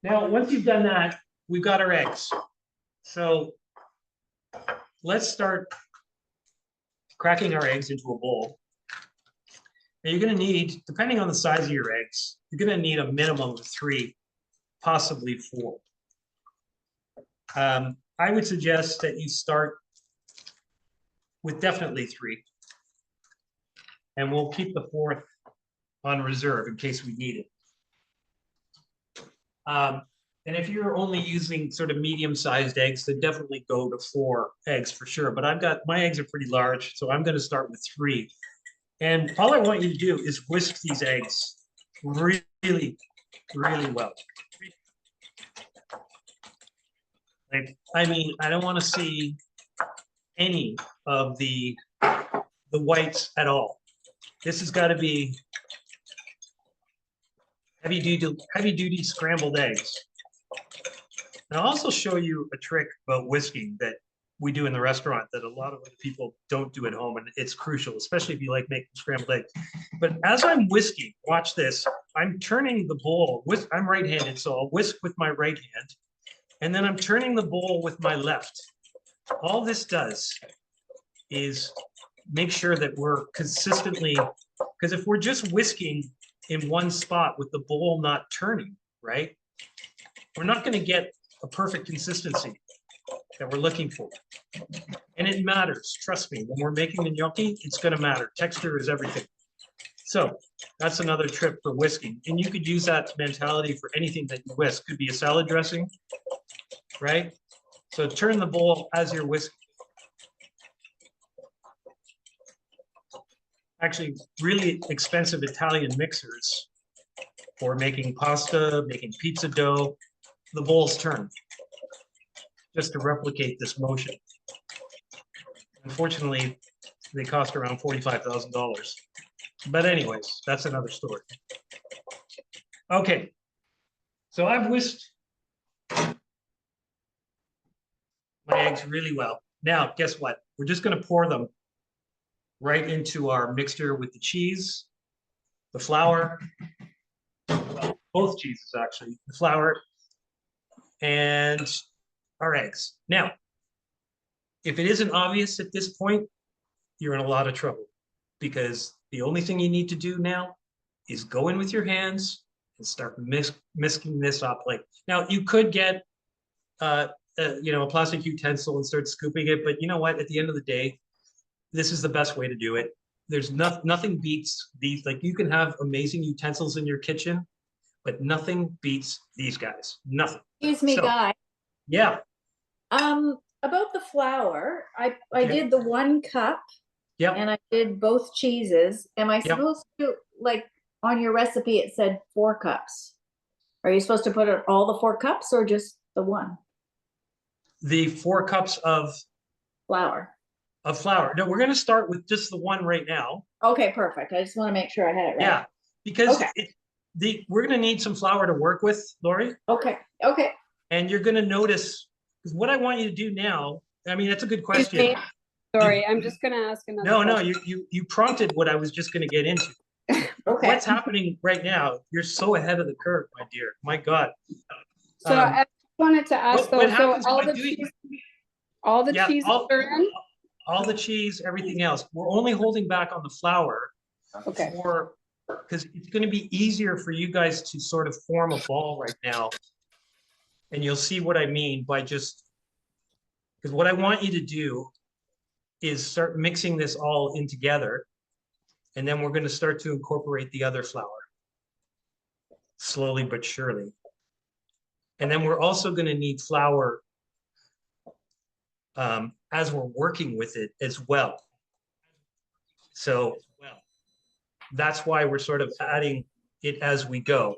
Now, once you've done that, we've got our eggs. So let's start cracking our eggs into a bowl. Now you're going to need, depending on the size of your eggs, you're going to need a minimum of 3, possibly 4. I would suggest that you start with definitely 3. And we'll keep the 4th on reserve in case we need it. And if you're only using sort of medium-sized eggs, then definitely go to 4 eggs for sure. But my eggs are pretty large, so I'm going to start with 3. And all I want you to do is whisk these eggs really, really well. Like, I mean, I don't want to see any of the whites at all. This has got to be heavy duty scrambled eggs. And I'll also show you a trick about whisking that we do in the restaurant that a lot of other people don't do at home, and it's crucial, especially if you like making scrambled eggs. But as I'm whisking, watch this, I'm turning the bowl, I'm right-handed, so I'll whisk with my right hand, and then I'm turning the bowl with my left. All this does is make sure that we're consistently, because if we're just whisking in one spot with the bowl not turning, right, we're not going to get a perfect consistency that we're looking for. And it matters, trust me, when we're making the gnocchi, it's going to matter. Texture is everything. So that's another tip for whisking. And you could use that mentality for anything that you whisk. Could be a salad dressing, right? So turn the bowl as you're whisking. Actually, really expensive Italian mixers for making pasta, making pizza dough, the bowls turn just to replicate this motion. Unfortunately, they cost around $45,000. But anyways, that's another story. Okay, so I've whisked my eggs really well. Now, guess what? We're just gonna pour them right into our mixture with the cheese, the flour, both cheeses actually, the flour, and our eggs. Now, if it isn't obvious at this point, you're in a lot of trouble, because the only thing you need to do now is go in with your hands and start mixing this up. Like, now you could get you know, a plastic utensil and start scooping it, but you know what, at the end of the day, this is the best way to do it. There's nothing beats these. Like, you can have amazing utensils in your kitchen, but nothing beats these guys. Nothing. Excuse me, So, Guy. Yeah. About the flour, I Yeah. did the 1 cup Yep. and I did both cheeses. Am I Yep. supposed to, like, on your recipe, it said 4 cups. Are you supposed to put it all the 4 cups or just the 1? The 4 cups of Flour. flour. No, we're going to start with just the 1 right now. Okay, perfect. I just want to make sure I had it right. Yeah, because Okay. we're going to need some flour to work with, Lori. Okay. And you're going to notice, because what I want you to do now, I mean, that's a good question. Sorry, I'm just going to ask another No, question. you prompted what I was just going to get into. Okay. What's happening right now? You're so ahead of the curve, my dear. My God. So I wanted to ask what though, so happens all by the doing- cheese, all the Yeah, cheeses all- are in? all the cheese, everything else. We're only holding back on the flour Okay. because it's going to be easier for you guys to sort of form a ball right now. And you'll see what I mean by just, because what I want you to do is start mixing this all in together. And then we're going to start to incorporate the other flour slowly but surely. And then we're also going to need flour as we're working with it as well. So that's why we're sort of adding it as we go.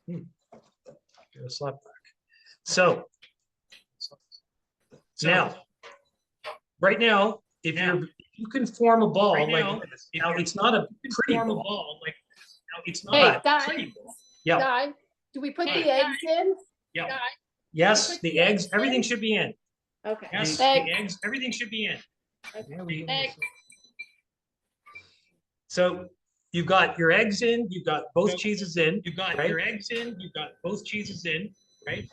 Get a slap back. So now, right now, if you can form a ball like this. Now, it's not a pretty ball. Hey, Guy, Yeah. Guy, do we put the eggs in? Yeah. Yes, the eggs, everything should be in. Okay. Yes, the Eggs. eggs, everything should be in. Eggs. So you've got your eggs in, you've got both cheeses in. You've got right? your eggs in, you've got both cheeses in, right?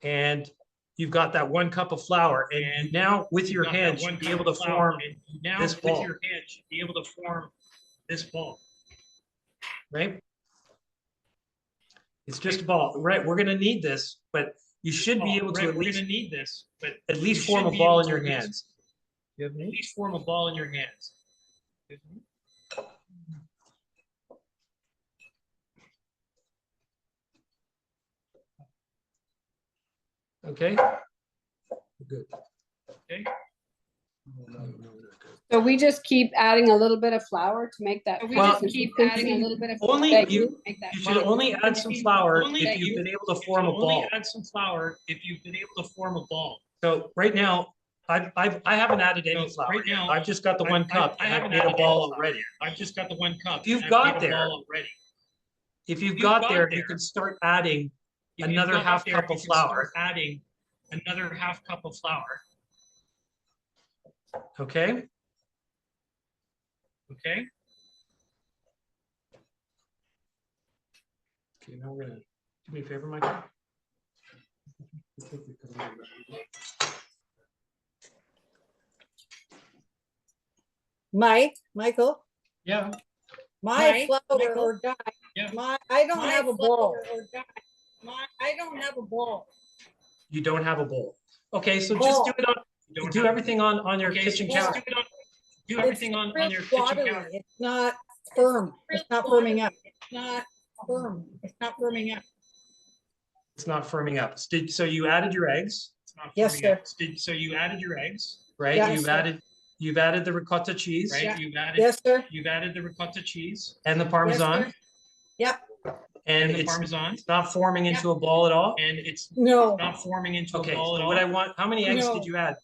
And you've got that 1 cup of flour, and now with your hand, you'll be able to form this ball. Right? It's just a ball, right? We're gonna need this, but you should be able to at least form a ball in your hands. You have me? Form a ball in your hands. Okay? Good. Okay. So we just keep adding a little bit of flour to make that. we just keep adding a little bit of. Only that you should only add some flour Only if you've been able to form a ball. Add some flour if you've been able to form a ball. So right now, I haven't added any flour. right now, I've just got the 1 cup. I and I've haven't made a added ball any flour. already. I've just got the 1 cup. If you've and I've got made a there, ball already. If you've got there, you can start adding another half cup of flour. Adding another half cup of flour. Okay? Okay. Okay, now we're gonna do me a favor, Michael. Michael, Yeah. my flour or die. Yeah. I don't have a bowl. I don't have a bowl. You don't have a bowl. Okay, so just do it on, do everything on your kitchen counter. Do everything on your kitchen counter. It's not firm. It's not firming up. It's not firm. It's not firming up. It's not firming up. So you added your eggs, Yes, sir. So you added your eggs, right? Yes, You've added the ricotta cheese, right? Yeah. You've Yes, sir. added the ricotta cheese and the parmesan, sir. Yep. and and the it's parmesan, not forming into a ball at all. and it's No. not forming into Okay, a ball at so all. what I want, how many eggs No. did you add?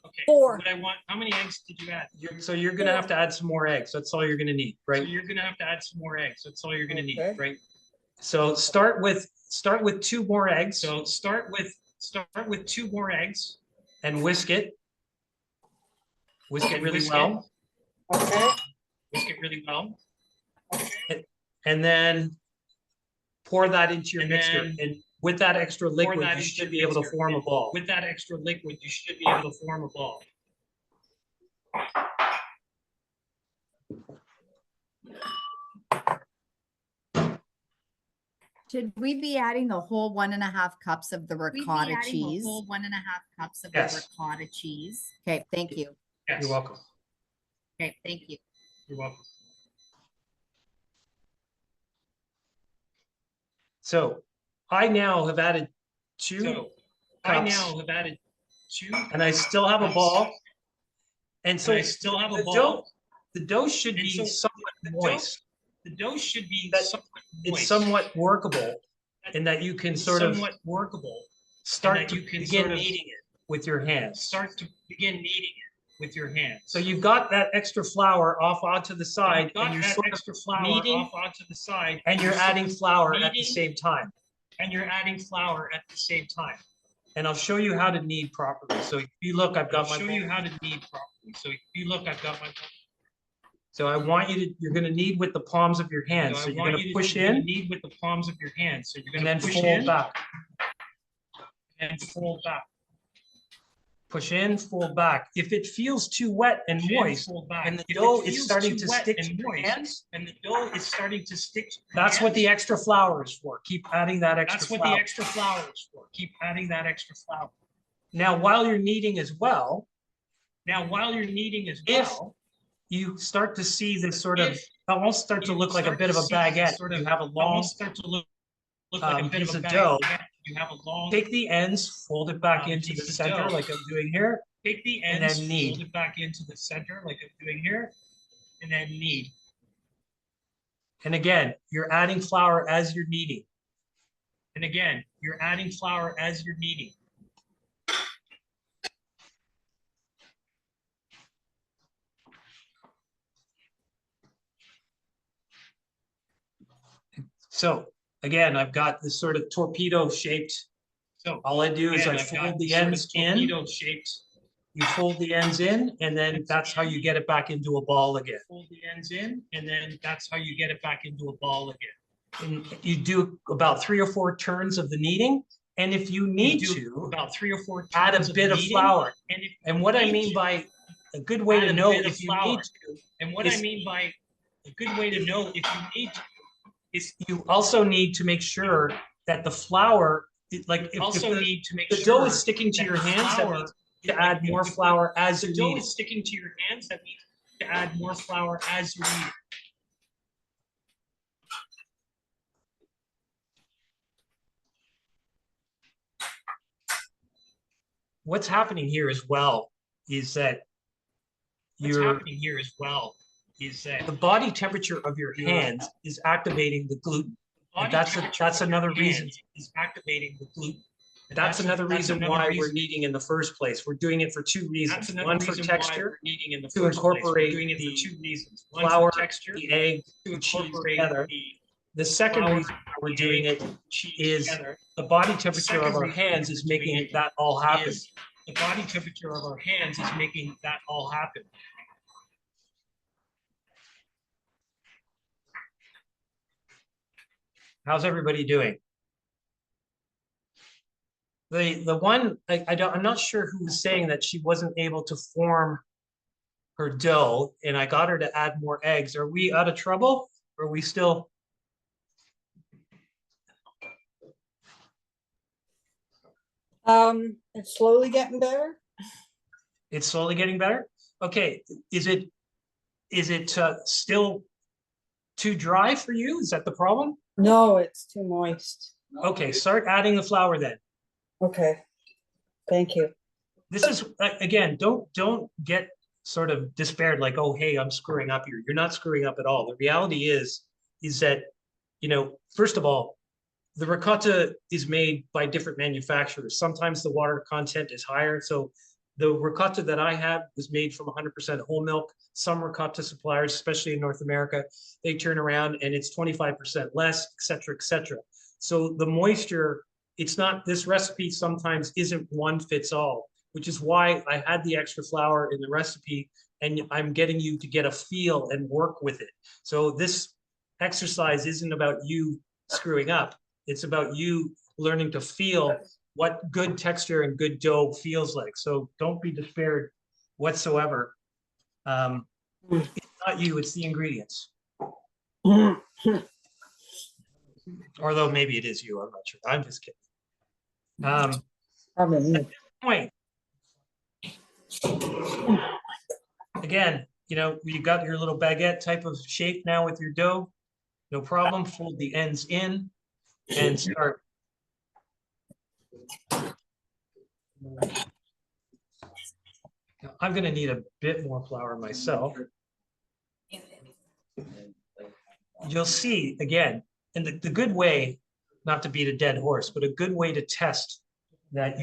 Okay. 4. What I want, how many eggs did you add? So you're gonna have to add some more eggs. That's all you're gonna need, So right? you're gonna have to add some more eggs. That's all you're gonna need, Okay. right? So start with start with 2 more eggs. So start with 2 more eggs and whisk it. Whisk it really whisk well. Okay. Whisk it really well. And then pour that into your mixture. And with that extra liquid, you should be able to form a ball. With that extra liquid, you should be able to form a ball. Should we be adding the whole 1.5 cups of the ricotta cheese? Whole 1.5 cups of Yes. the ricotta cheese. Okay, thank you. Yes. You're welcome. Okay, thank you. You're welcome. So I now have added 2 So cups, I now have added 2 and I still have a ball. And so I still have a the ball. dough should And be so somewhat the moist. The dough should be That somewhat It's moist. somewhat workable in that you can sort of somewhat workable. start that to you can begin sort of kneading it with your hands. Start to begin kneading it with your hands. So you've got that extra flour off onto the side, You've got and you're that sort of extra flour kneading, off onto the side, and you're adding flour at the kneading, same time. and you're adding flour at the same time. And I'll show you how to knead properly. So if you look, I've got I'll my show bowl. you how to knead properly. So if you look, I've got my bowl. So I want you to, you're gonna knead with the palms of your hands. So I you're want gonna you to push you're gonna in knead with the palms of your hands. So you're and gonna then push fold in back. and fold back. Push in, fold back. If it feels too wet and Push in, moist, fold back. and the If it dough is feels starting too to wet stick and to your moist, hands, and the dough is starting to stick to your that's what the hands, extra flour is for. Keep adding that extra that's what flour. the extra flour is for. Keep adding that extra flour. Now, while you're kneading as well, Now, while you're kneading as if well, you start to see this sort of, if almost start to you look like a start bit to of a see baguette. sort of You have a long almost start to look like a bit piece of a of dough. baguette. You have a long Take the ends, fold it back into the piece of center dough. like I'm doing here, Take the and ends, then knead. fold it back into the center like I'm doing here, and then knead. And again, you're adding flour as you're kneading. And again, you're adding flour as you're kneading. So again, I've got this sort of torpedo shaped. So All I do is again, I I've got fold the sort of ends in. torpedo shaped. You fold the ends in, and then that's how you get it back into a ball again. Fold the ends in, and then that's how you get it back into a ball again. And you do about 3 or 4 turns of the kneading. And if you need to, about 3 or 4 add turns a bit of kneading, flour. And, if And you what I need mean to, by a good way add to a know bit of if you flour. need to, And what is- I mean by a good way to know if you need to is you also need to make sure that the flour, like if also the, need to make the sure dough is sticking to that your the hands, that flour- means to add more flour as the you dough need. is sticking to your hands, that means to add more flour as you need. What's happening here as well is that What's your happening here as well is that the body temperature of your hands is activating the gluten. And body that's temperature another of your reason. hands is activating the gluten. And That's another reason another why we're reason- kneading in the first place. We're doing it for 2 That's reasons. another One for reason why texture, we're kneading in the to first place. We're incorporate doing it the for 2 reasons. One flour, for texture, the egg, to the cheese incorporate together. the The second flour, reason why we're the doing egg, it cheese is together. the body The temperature second of our reason hands we're is doing making it that all happen. is the body temperature of our hands is making that all happen. How's everybody doing? The one I'm not sure who was saying that she wasn't able to form her dough, and I got her to add more eggs. Are we out of trouble? Or are we still? It's slowly getting better. It's slowly getting better. Okay, is it still too dry for you? Is that the problem? No, it's too moist. Okay, start adding the flour then. Okay. Thank you. This is again, don't get sort of despaired like, oh, hey, I'm screwing up here. You're not screwing up at all. The reality is that, first of all, the ricotta is made by different manufacturers. Sometimes the water content is higher. So the ricotta that I had was made from 100% whole milk. Some ricotta suppliers, especially in North America, they turn around and it's 25% less, et cetera, et cetera. So the moisture, it's not, this recipe sometimes isn't one fits all, which is why I had the extra flour in the recipe, and I'm getting you to get a feel and work with it. So this exercise isn't about you screwing up. It's about you learning to feel what good texture and good dough feels like. So don't be despaired whatsoever. It's not you, it's the ingredients. Although maybe it is you, I'm not sure. I'm just kidding. Point. Again, you know, you got your little baguette type of shape now with your dough. No problem. Fold the ends in and start. Now, I'm going to need a bit more flour myself. You'll see again, and the good way, not to beat a dead horse, but a good way to test that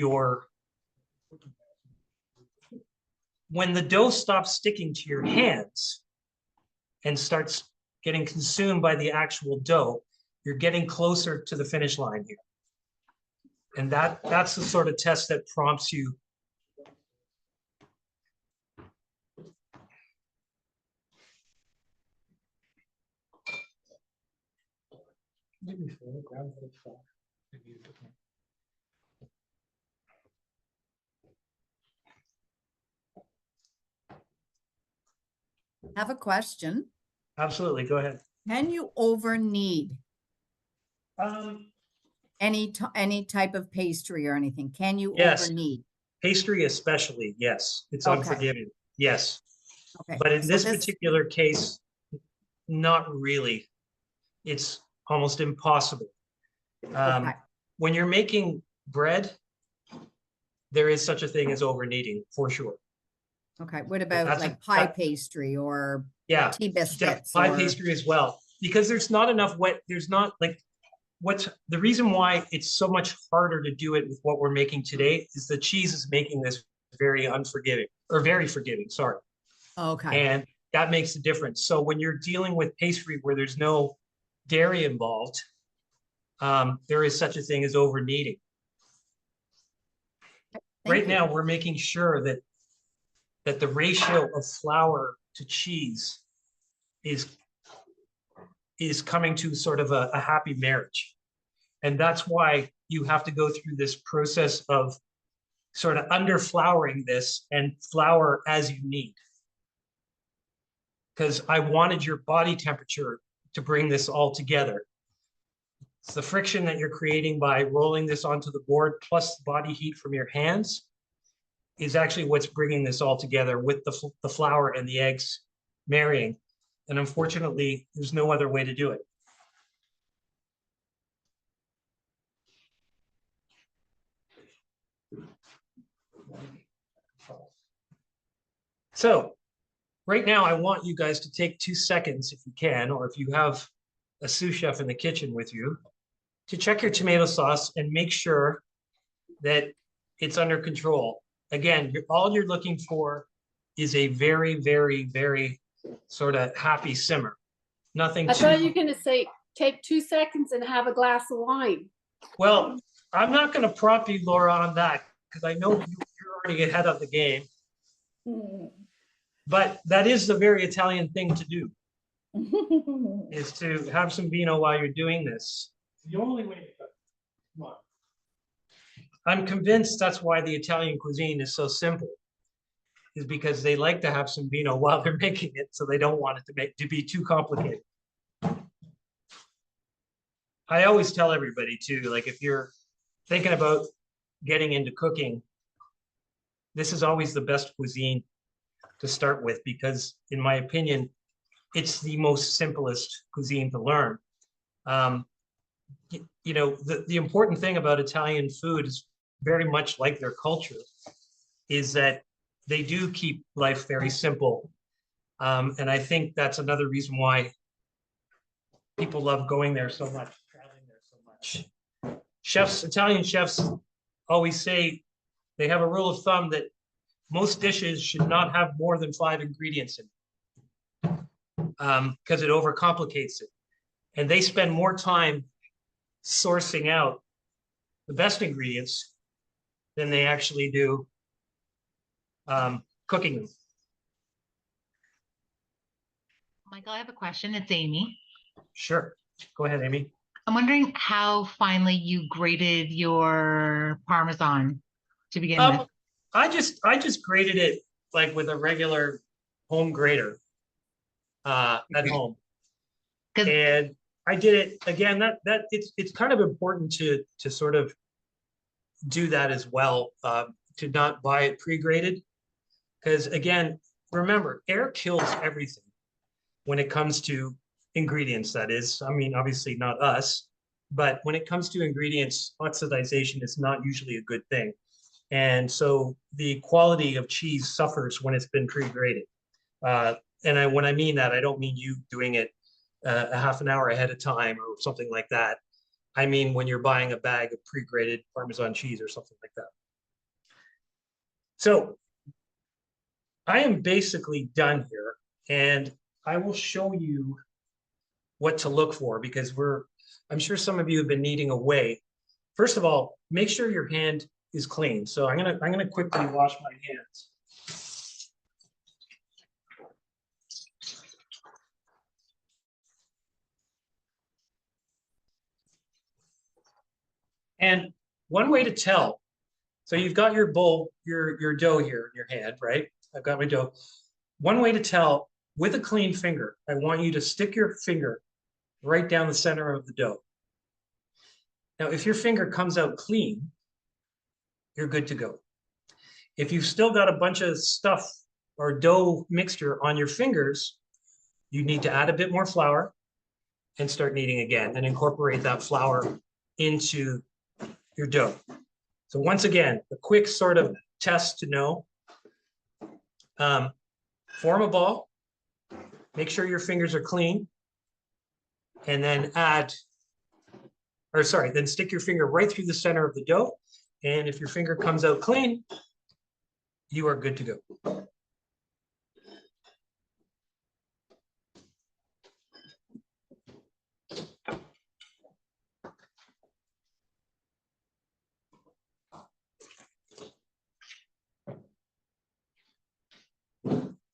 when the dough stops sticking to your hands and starts getting consumed by the actual dough, you're getting closer to the finish line here. And that's the sort of test that prompts you. I have a question. Absolutely, go ahead. Can you over knead any type of pastry or anything? Can you over knead? Pastry especially, yes. It's Okay. unforgiving, yes. Okay. But in So this particular case, not really. It's almost impossible. Okay. When you're making bread, there is such a thing as over kneading, for sure. Okay. What about That's like pie pastry or tea biscuits? Pie or... pastry as well, because there's not enough wet. There's not like what's the reason why it's so much harder to do it with what we're making today is the cheese is making this very unforgiving or very forgiving. Sorry. Okay. And that makes a difference. So when you're dealing with pastry where there's no dairy involved, there is such a thing as over kneading. Right now, we're making sure that the ratio of flour to cheese is coming to sort of a happy marriage. And that's why you have to go through this process of sort of under flouring this and flour as you need. Because I wanted your body temperature to bring this all together. It's the friction that you're creating by rolling this onto the board plus body heat from your hands is actually what's bringing this all together with the flour and the eggs marrying. And unfortunately, there's no other way to do it. So right now, I want you guys to take 2 seconds if you can, or if you have a sous chef in the kitchen with you, to check your tomato sauce and make sure that it's under control. Again, all you're looking for is a very, very, very sort of happy simmer. Nothing. I thought you were going to say, take 2 seconds and have a glass of wine. Well, I'm not going to prompt you, Laura, on that because I know you're already ahead of the game. But that is the very Italian thing to do, is to have some vino while you're doing this. The only way to cook. Come on. I'm convinced that's why the Italian cuisine is so simple, is because they like to have some vino while they're making it, so they don't want it to be too complicated. I always tell everybody too, like if you're thinking about getting into cooking, this is always the best cuisine to start with, because in my opinion, it's the most simplest cuisine to learn. You know, the important thing about Italian food is very much like their culture, is that they do keep life very simple. And I think that's another reason why people love going there so much, traveling there so much. Chefs, Italian chefs always say they have a rule of thumb that most dishes should not have more than 5 ingredients in it, because it overcomplicates it. And they spend more time sourcing out the best ingredients than they actually do cooking them. Michael, I have a question. It's Amy. Sure. Go ahead, Amy. I'm wondering how finally you grated your Parmesan to begin with. I just grated it like with a regular home grater at home. And I did it again, that it's kind of important to sort of do that as well, to not buy it pre-grated. Because again, remember, air kills everything when it comes to ingredients, that is. I mean, obviously not us, but when it comes to ingredients, oxidization is not usually a good thing. And so the quality of cheese suffers when it's been pre-grated. And when I mean that, I don't mean you doing it a half an hour ahead of time or something like that. I mean, when you're buying a bag of pre-grated Parmesan cheese or something like that. So I am basically done here, and I will show you what to look for, because I'm sure some of you have been needing a way. First of all, make sure your hand is clean. So I'm gonna quickly wash my hands. And one way to tell, so you've got your bowl, your dough here in your hand, right? I've got my dough. One way to tell with a clean finger, I want you to stick your finger right down the center of the dough. Now, if your finger comes out clean, you're good to go. If you've still got a bunch of stuff or dough mixture on your fingers, you need to add a bit more flour and start kneading again and incorporate that flour into your dough. So once again, a quick sort of test to know. Form a ball, make sure your fingers are clean, and then then stick your finger right through the center of the dough. And if your finger comes out clean, you are good to go.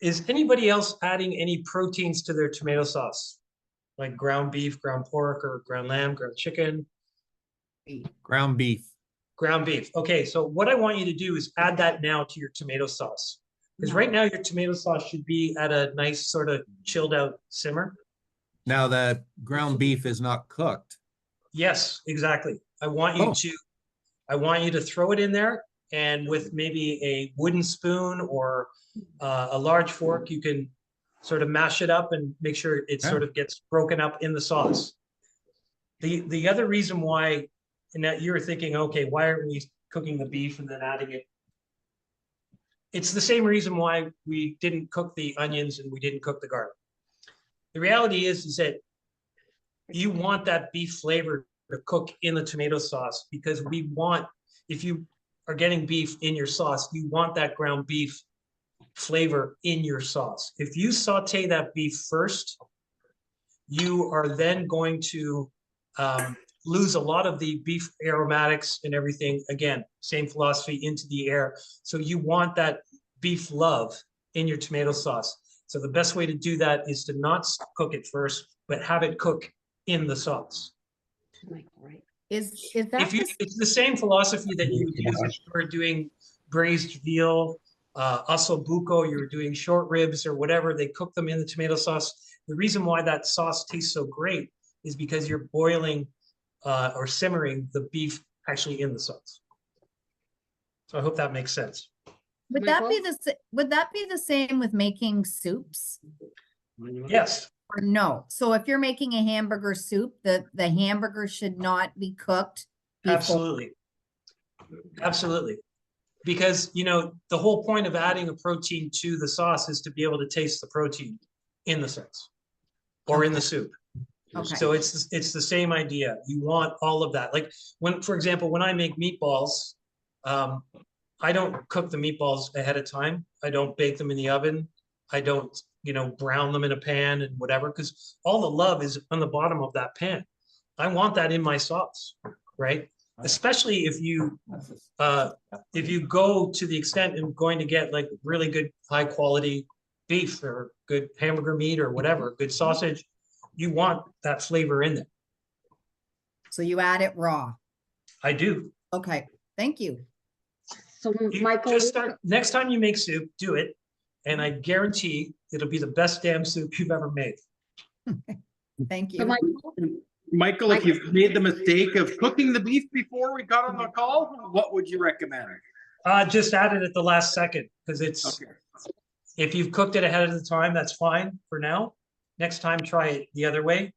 Is anybody else adding any proteins to their tomato sauce? Like ground beef, ground pork, or ground lamb, ground chicken? Ground beef. Ground beef. Okay, so what I want you to do is add that now to your tomato sauce. Because right now your tomato sauce should be at a nice sort of chilled out simmer. Now the ground beef is not cooked. Yes, exactly. I want you to throw it in there, and with maybe a wooden spoon or a large fork, you can sort of mash it up and make sure it sort of gets broken up in the sauce. The other reason why, and that you're thinking, okay, why aren't we cooking the beef and then adding it? It's the same reason why we didn't cook the onions and we didn't cook the garlic. The reality is that you want that beef flavor to cook in the tomato sauce, because we want, if you are getting beef in your sauce, you want that ground beef flavor in your sauce. If you saute that beef first, you are then going to lose a lot of the beef aromatics and everything. Again, same philosophy, into the air. So you want that beef love in your tomato sauce. So the best way to do that is to not cook it first, but have it cook in the sauce. Is that it's the same philosophy that you would use if you were doing braised veal, ossobuco, you were doing short ribs or whatever. They cook them in the tomato sauce. The reason why that sauce tastes so great is because you're boiling or simmering the beef actually in the sauce. So I hope that makes sense. Would that be the same with making soups? Yes. Or no? So if you're making a hamburger soup, the hamburger should not be cooked before. Absolutely. Because, you know, the whole point of adding a protein to the sauce is to be able to taste the protein in the sauce or in the soup. Okay. So it's the same idea. You want all of that. Like for example, when I make meatballs, I don't cook the meatballs ahead of time. I don't bake them in the oven. I don't, brown them in a pan and whatever, because all the love is on the bottom of that pan. I want that in my sauce, right? Especially if you go to the extent of going to get like really good high quality beef or good hamburger meat or whatever, good sausage, you want that flavor in there. So you add it raw. I do. Okay, thank you. So You Michael, just start, next time you make soup, do it. And I guarantee it'll be the best damn soup you've ever made. Thank so you. Michael, if you've made the mistake of cooking the beef before we got on the call, what would you recommend? Just add it at the last second because it's, Okay. if you've cooked it ahead of the time, that's fine for now. Next time, try it the other way.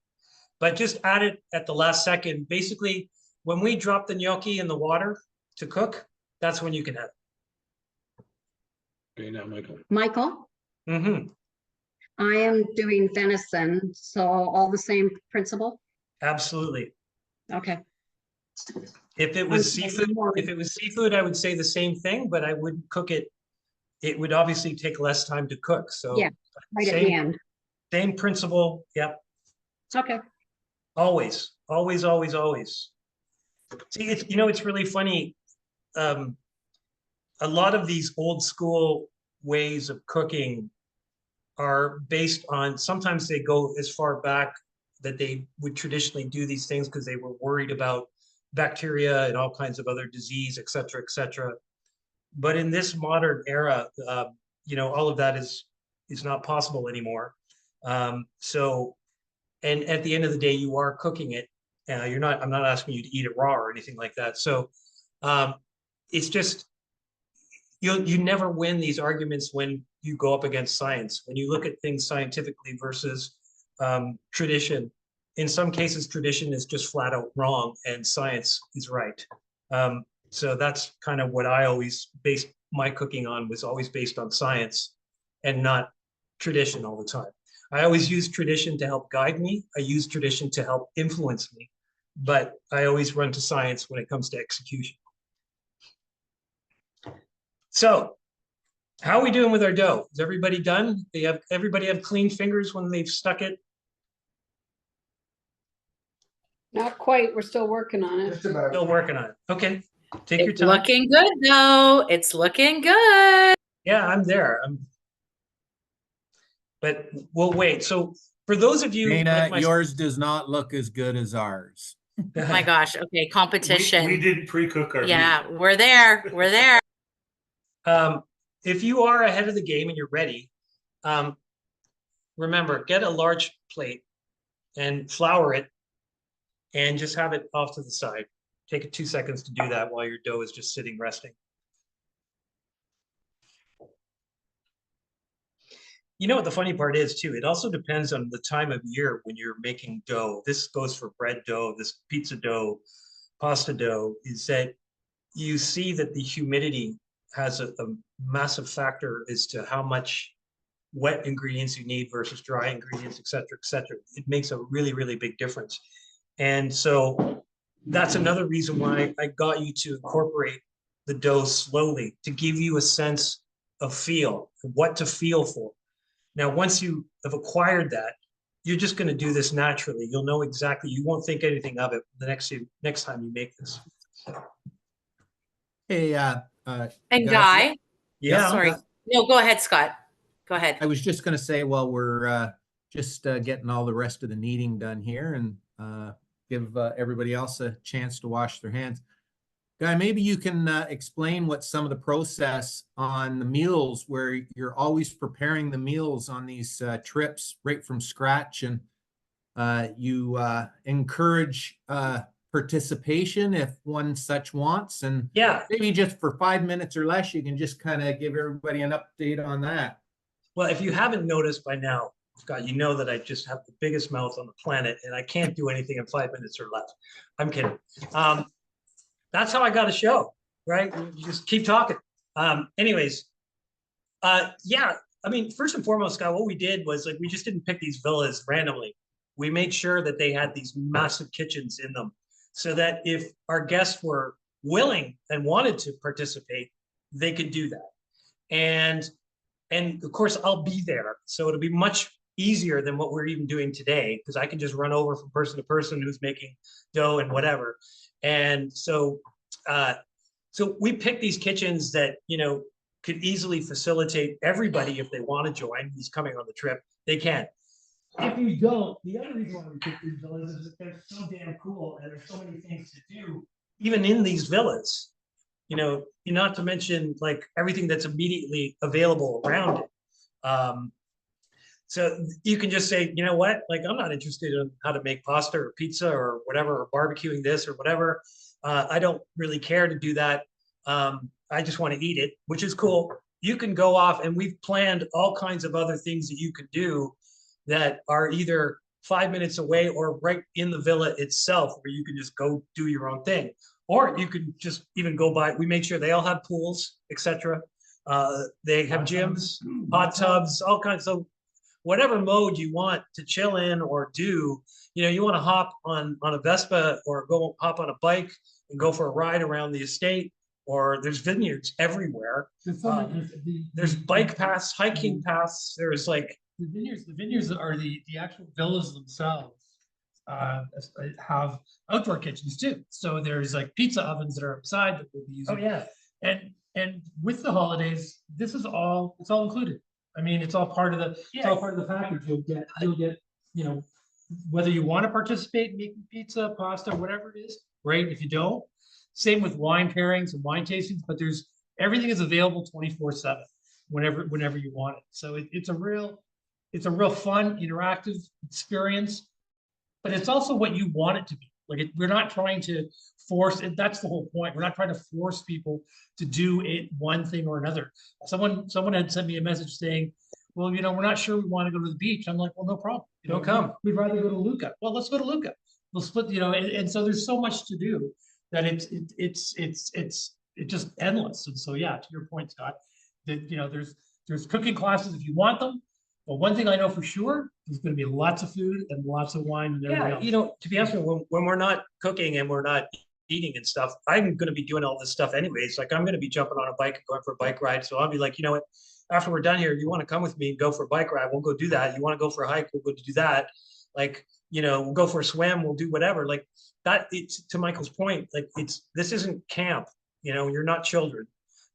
But just add it at the last second. Basically, when we drop the gnocchi in the water to cook, that's when you can have it. Okay, now Michael. Michael, Mm-hmm. I am doing venison, so all the same principle? Absolutely. Okay. If it was seafood, I would say the same thing, but I wouldn't cook it. It would obviously take less time to cook. So Yeah, right at the end. Same principle. Yep. Okay. Always, always, always, always. See, it's, you know, it's really funny. A lot of these old school ways of cooking are based on, sometimes they go as far back that they would traditionally do these things because they were worried about bacteria and all kinds of other disease, et cetera, et cetera. But in this modern era, you know, all of that is not possible anymore. So, and at the end of the day, you are cooking it. I'm not asking you to eat it raw or anything like that. So it's just, you never win these arguments when you go up against science. When you look at things scientifically versus tradition, in some cases, tradition is just flat out wrong and science is right. So that's kind of what I always based my cooking on, was always based on science and not tradition all the time. I always use tradition to help guide me. I use tradition to help influence me, but I always run to science when it comes to execution. So how are we doing with our dough? Is everybody done? Everybody have clean fingers when they've stuck it? Not quite. We're still working on it. Still working on it. Okay. Take your It's time. looking good though. It's looking good. Yeah, I'm there. But we'll wait. So for those of you, Dana, like yours does not look as good as ours. Oh my gosh. Okay. Competition. We did pre-cook our Yeah, we're there. We're there. If you are ahead of the game and you're ready, remember, get a large plate and flour it and just have it off to the side. Take it 2 seconds to do that while your dough is just sitting resting. You know what the funny part is too? It also depends on the time of year when you're making dough. This goes for bread dough, this pizza dough, pasta dough, is that you see that the humidity has a massive factor as to how much wet ingredients you need versus dry ingredients, et cetera, et cetera. It makes a really, really big difference. And so that's another reason why I got you to incorporate the dough slowly, to give you a sense of feel, what to feel for. Now, once you have acquired that, you're just going to do this naturally. You'll know exactly, you won't think anything of it the next time you make this. Hey, And Guy. Yeah. Sorry. No, go ahead, Scott. Go ahead. I was just going to say, well, we're just getting all the rest of the kneading done here, and give everybody else a chance to wash their hands. Guy, maybe you can explain what some of the process on the meals, where you're always preparing the meals on these trips right from scratch, and you encourage participation if one such wants. And yeah, maybe just for 5 minutes or less, you can just kind of give everybody an update on that. Well, if you haven't noticed by now, Scott, you know that I just have the biggest mouth on the planet and I can't do anything in 5 minutes or less. I'm kidding. That's how I got a show, right? You just keep talking. Anyways, yeah, I mean, first and foremost, Scott, what we did was, like, we just didn't pick these villas randomly. We made sure that they had these massive kitchens in them so that if our guests were willing and wanted to participate, they could do that. And of course, I'll be there. So it'll be much easier than what we're even doing today, because I can just run over from person to person who's making dough and whatever. And so, so we pick these kitchens that, you know, could easily facilitate everybody if they want to join, who's coming on the trip, they can. If you don't, the other reason why we pick these villas is that they're so damn cool and there's so many things to do, even in these villas. You know, not to mention like everything that's immediately available around it. So you can just say, you know what, like I'm not interested in how to make pasta or pizza or whatever, or barbecuing this or whatever. I don't really care to do that. I just want to eat it, which is cool. You can go off, and we've planned all kinds of other things that you can do that are either 5 minutes away or right in the villa itself, where you can just go do your own thing. Or you could just even go by, we make sure they all have pools, etc. They have gyms, hot tubs, all kinds. So whatever mode you want to chill in or do, you know, you want to hop on a Vespa or go hop on a bike and go for a ride around the estate, or there's vineyards everywhere. There's bike paths, hiking paths. There's like the vineyards are the actual villas themselves. Have outdoor kitchens too. So there's like pizza ovens that are outside that we'll be using. Oh yeah. And with the holidays, it's all included. I mean, it's all part of the it's all part of the package. You'll get, you know, whether you want to participate in making pizza, pasta, whatever it is, great. If you don't, same with wine pairings and wine tastings, but everything is available 24/7 whenever you want it. So it's a real fun, interactive experience. But it's also what you want it to be. Like we're not trying to force it. That's the whole point. We're not trying to force people to do it one thing or another. Someone had sent me a message saying, well, you know, we're not sure we want to go to the beach. I'm like, well, no problem. You know, come. We'd rather go to Lucca. Well, let's go to Lucca. We'll split, you know, and so there's so much to do that it's just endless. And so yeah, to your point, Scott, that you know, there's cooking classes if you want them. But one thing I know for sure, there's going to be lots of food and lots of wine and everything else. You know, to be honest with you, when we're not cooking and we're not eating and stuff, I'm going to be doing all this stuff anyways. Like I'm going to be jumping on a bike and going for a bike ride. So I'll be like, you know what, after we're done here, you want to come with me and go for a bike ride, we'll go do that. You want to go for a hike, we'll go do that. Like, you know, we'll go for a swim, we'll do whatever. Like that, it's to Michael's point, like this isn't camp, you know, you're not children.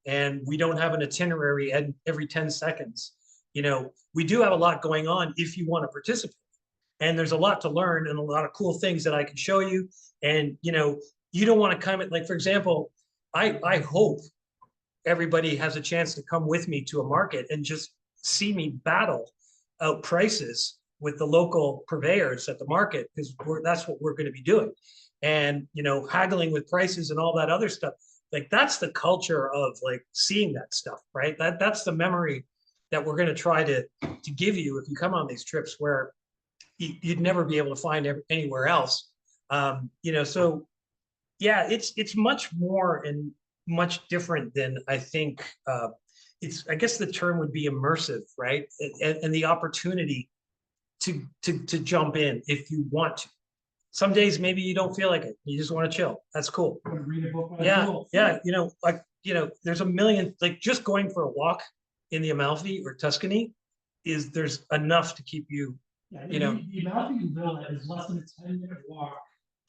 And we don't have an itinerary every 10 seconds. You know, we do have a lot going on if you want to participate. And there's a lot to learn and a lot of cool things that I can show you. And, you know, you don't want to come at, like, for example, I hope everybody has a chance to come with me to a market and just see me battle out prices with the local purveyors at the market, because that's what we're going to be doing. And, you know, haggling with prices and all that other stuff. Like, that's the culture of like seeing that stuff, right? That's the memory that we're going to try to give you if you come on these trips, where you'd never be able to find anywhere else. You know, so yeah, it's much more and much different than I think. I guess the term would be immersive, right? And the opportunity to jump in if you want to. Some days maybe you don't feel like it. You just want to chill. That's cool. Read a book. Yeah. You know, like, you know, there's a million, like just going for a walk in the Amalfi or Tuscany there's enough to keep you, you know. The Amalfi Villa is less than a 10-minute walk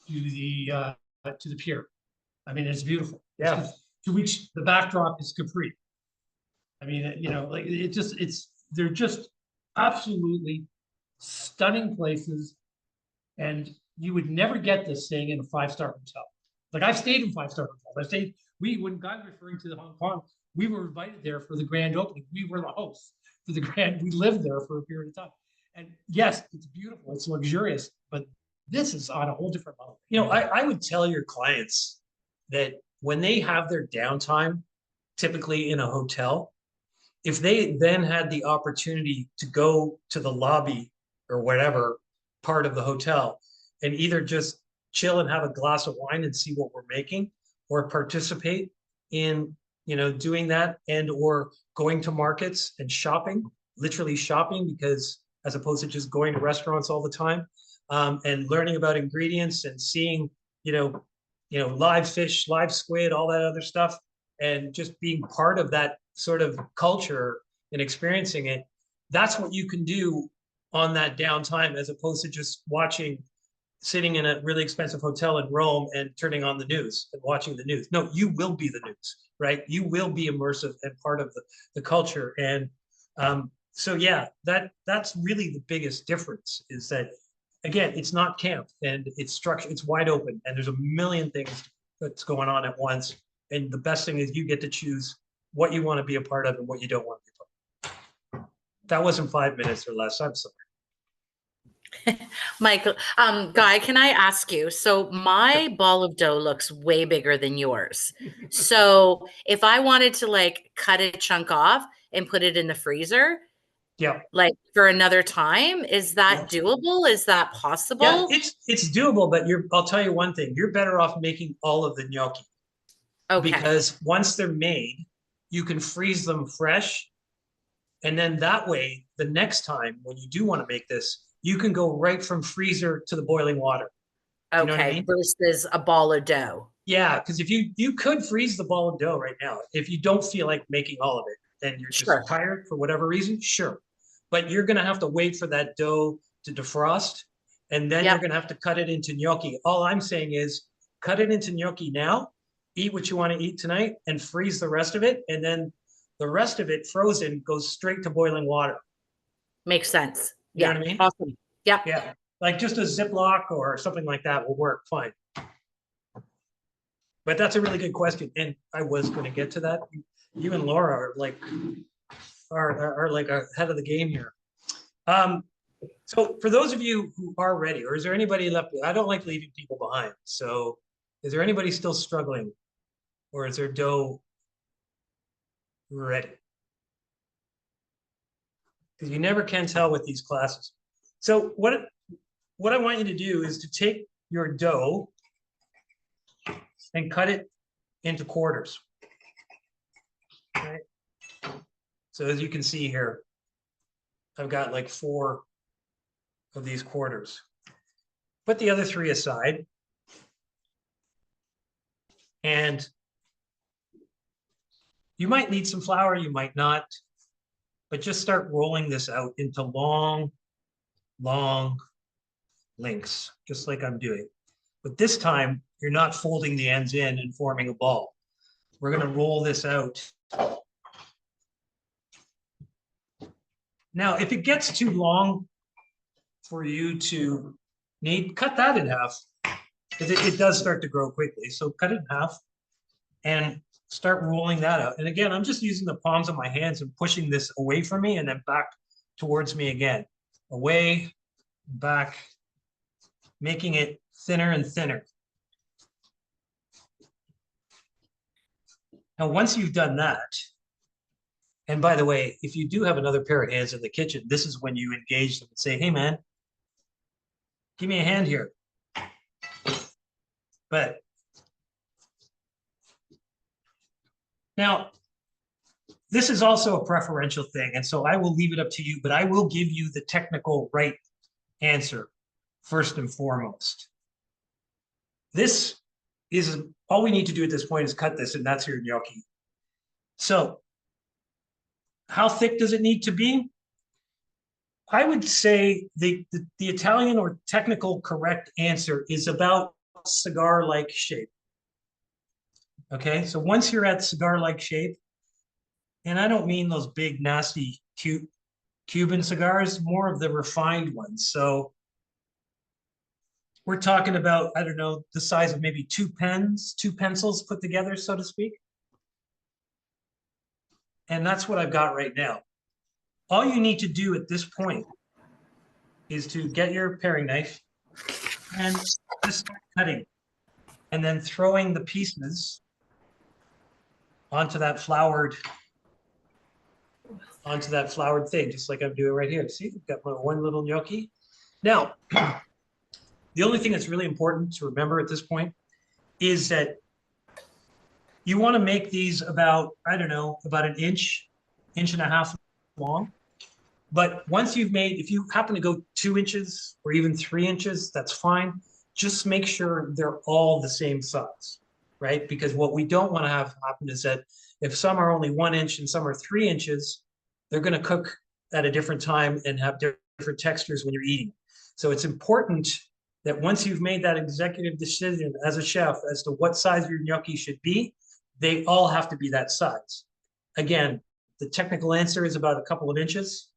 to the pier. I mean, it's beautiful. Yeah. To which the backdrop is Capri. I mean, you know, like they're just absolutely stunning places, and you would never get this staying in a 5-star hotel. Like I've stayed in 5-star hotels. When Guy was referring to the Hong Kong, we were invited there for the grand opening. We were the hosts for the grand. We lived there for a period of time. And yes, it's beautiful, it's luxurious, but this is on a whole different level. You know, I would tell your clients that when they have their downtime, typically in a hotel, if they then had the opportunity to go to the lobby or whatever part of the hotel and either just chill and have a glass of wine and see what we're making, or participate in, you know, doing that, and or going to markets and shopping, literally shopping, because as opposed to just going to restaurants all the time, and learning about ingredients and seeing, you know, live fish, live squid, all that other stuff, and just being part of that sort of culture and experiencing it. That's what you can do on that downtime as opposed to just sitting in a really expensive hotel in Rome and turning on the news and watching the news. No, you will be the news, right? You will be immersive and part of the culture. And so yeah, that's really the biggest difference is that, again, it's not camp and it's structured, it's wide open, and there's a million things that's going on at once. And the best thing is you get to choose what you want to be a part of and what you don't want to be a part of. That wasn't 5 minutes or less. I'm sorry. Michael, Guy, can I ask you? So my ball of dough looks way bigger than yours. So if I wanted to like cut a chunk off and put it in the freezer, yeah, like for another time, is that doable? Is that possible? Yeah, it's doable, but I'll tell you one thing, you're better off making all of the gnocchi. Okay. Because once they're made, you can freeze them fresh. And then that way, the next time when you do want to make this, you can go right from freezer to the boiling water. Okay, you know what I mean? Versus a ball of dough. Yeah, because if you could freeze the ball of dough right now, if you don't feel like making all of it and you're just tired for whatever reason, sure. But you're going to have to wait for that dough to defrost, and then you're going to have to cut it into gnocchi. All I'm saying is cut it into gnocchi now, eat what you want to eat tonight, and freeze the rest of it. And then the rest of it frozen goes straight to boiling water. Makes sense. You know what I mean? Awesome. Yeah. Yeah. Like just a Ziploc or something like that will work fine. But that's a really good question. And I was going to get to that. You and Laura are like ahead of the game here. So for those of you who are ready, or is there anybody left? I don't like leaving people behind. So is there anybody still struggling, or is their dough ready? Because you never can tell with these classes. So what I want you to do is to take your dough and cut it into quarters. Okay. So as you can see here, I've got like 4 of these quarters. Put the other 3 aside. And you might need some flour, you might not, but just start rolling this out into long, long links, just like I'm doing. But this time, you're not folding the ends in and forming a ball. We're going to roll this out. Now, if it gets too long for you to cut that in half, because it does start to grow quickly. So cut it in half and start rolling that out. And again, I'm just using the palms of my hands and pushing this away from me and then back towards me again. Away, back, making it thinner and thinner. Now, once you've done that, and by the way, if you do have another pair of hands in the kitchen, this is when you engage them and say, hey, man, give me a hand here. But now, this is also a preferential thing, and so I will leave it up to you, but I will give you the technical right answer first and foremost. This is all we need to do at this point is cut this, and that's your gnocchi. So how thick does it need to be? I would say the Italian or technical correct answer is about cigar-like shape. Okay, so once you're at cigar-like shape, and I don't mean those big, nasty, cute Cuban cigars, more of the refined ones. So we're talking about, I don't know, the size of maybe 2 pens, 2 pencils put together, so to speak. And that's what I've got right now. All you need to do at this point is to get your paring knife and just start cutting, and then throwing the pieces onto that floured thing, just like I'm doing right here. See, I've got my one little gnocchi. Now, the only thing that's really important to remember at this point is that you want to make these about, I don't know, about an inch and a half long. But once you've made, if you happen to go 2 inches or even 3 inches, that's fine. Just make sure they're all the same size, right? Because what we don't want to have happen is that if some are only 1 inch and some are 3 inches, they're going to cook at a different time and have different textures when you're eating. So it's important that once you've made that executive decision as a chef as to what size your gnocchi should be, they all have to be that size. Again, the technical answer is about a couple of inches.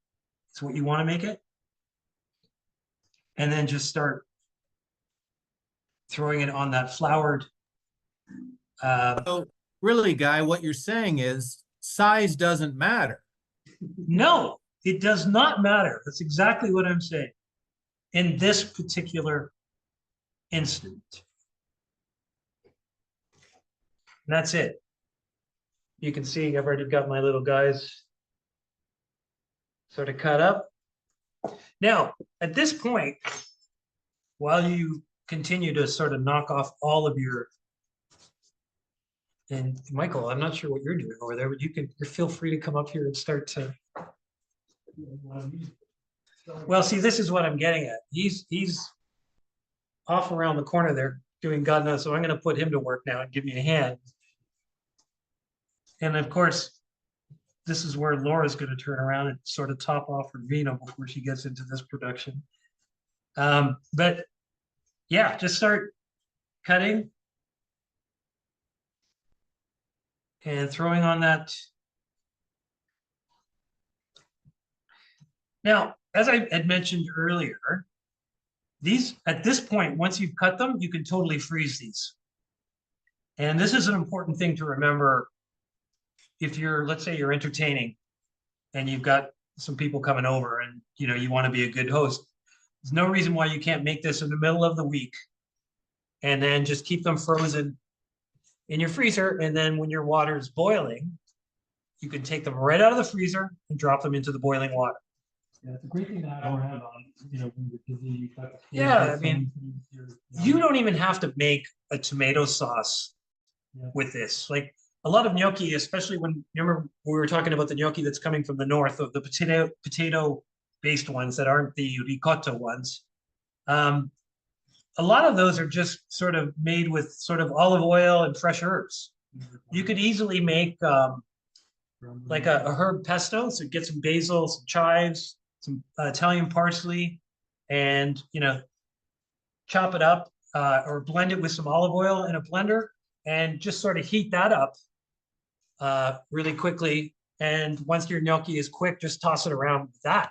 It's what you want to make it. And then just start throwing it on that floured. So really, Guy, what you're saying is size doesn't matter. No, it does not matter. That's exactly what I'm saying. In this particular instant. And that's it. You can see I've already got my little guys sort of cut up. Now, at this point, while you continue to sort of knock off all of your, and Michael, I'm not sure what you're doing over there, but you feel free to come up here and start to. Well, see, this is what I'm getting at. He's off around the corner there doing God knows. So I'm going to put him to work now and give me a hand. And of course, this is where Laura's going to turn around and sort of top off her vino before she gets into this production. But yeah, just start cutting and throwing on that. Now, as I had mentioned earlier, these, at this point, once you've cut them, you can totally freeze these. And this is an important thing to remember if you're, let's say you're entertaining and you've got some people coming over and, you know, you want to be a good host. There's no reason why you can't make this in the middle of the week and then just keep them frozen in your freezer. And then when your water is boiling, you can take them right out of the freezer and drop them into the boiling water. Yeah, it's a great thing to have around on, you know, when you're busy. You've got the kids, Yeah, I mean, you don't even have to make a tomato sauce with this. Like a lot of gnocchi, especially when, remember we were talking about the gnocchi that's coming from the north, of the potato based ones that aren't the ricotta ones. A lot of those are just sort of made with sort of olive oil and fresh herbs. You could easily make like a herb pesto. So get some basil, some chives, some Italian parsley, and, you know, chop it up or blend it with some olive oil in a blender and just sort of heat that up really quickly. And once your gnocchi is quick, just toss it around with that,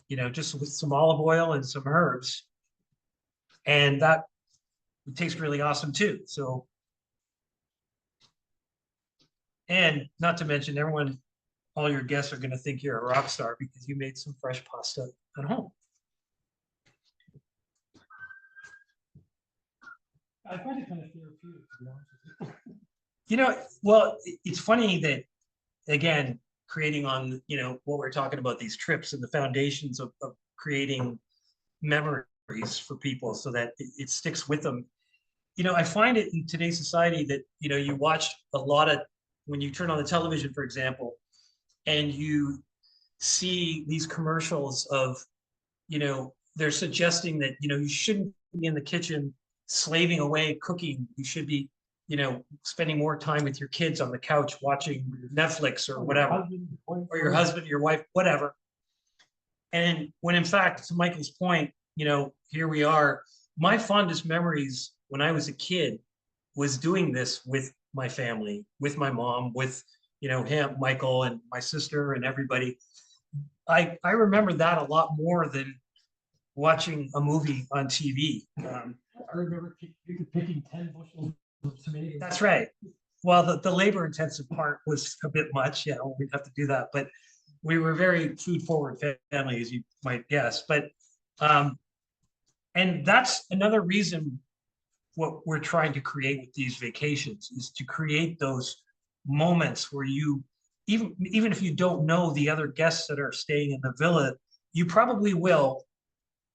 you know, just with some olive oil and some herbs. And that would taste really awesome too. So, and not to mention everyone, all your guests are going to think you're a rock star because you made some fresh pasta at home. I find it kind of therapeutic, to be honest with you. You know, well, it's funny that, again, creating on, you know, what we're talking about, these trips and the foundations of creating memories for people so that it sticks with them. You know, I find it in today's society that, you know, you watch a lot of, when you turn on the television, for example, and you see these commercials of, you know, they're suggesting that, you know, you shouldn't be in the kitchen slaving away cooking. You should be, you know, spending more time with your kids on the couch watching Netflix or whatever, or your husband, your wife, whatever. And when in fact, to Michael's point, you know, here we are. My fondest memories when I was a kid was doing this with my family, with my mom, with, you know, him, Michael, and my sister and everybody. I remember that a lot more than watching a movie on TV. I remember picking 10 bushels of tomatoes. That's right. Well, the labor intensive part was a bit much. Yeah, we'd have to do that. But we were very food forward family, as you might guess. But and that's another reason what we're trying to create with these vacations is to create those moments where you, even if you don't know the other guests that are staying in the villa, you probably will,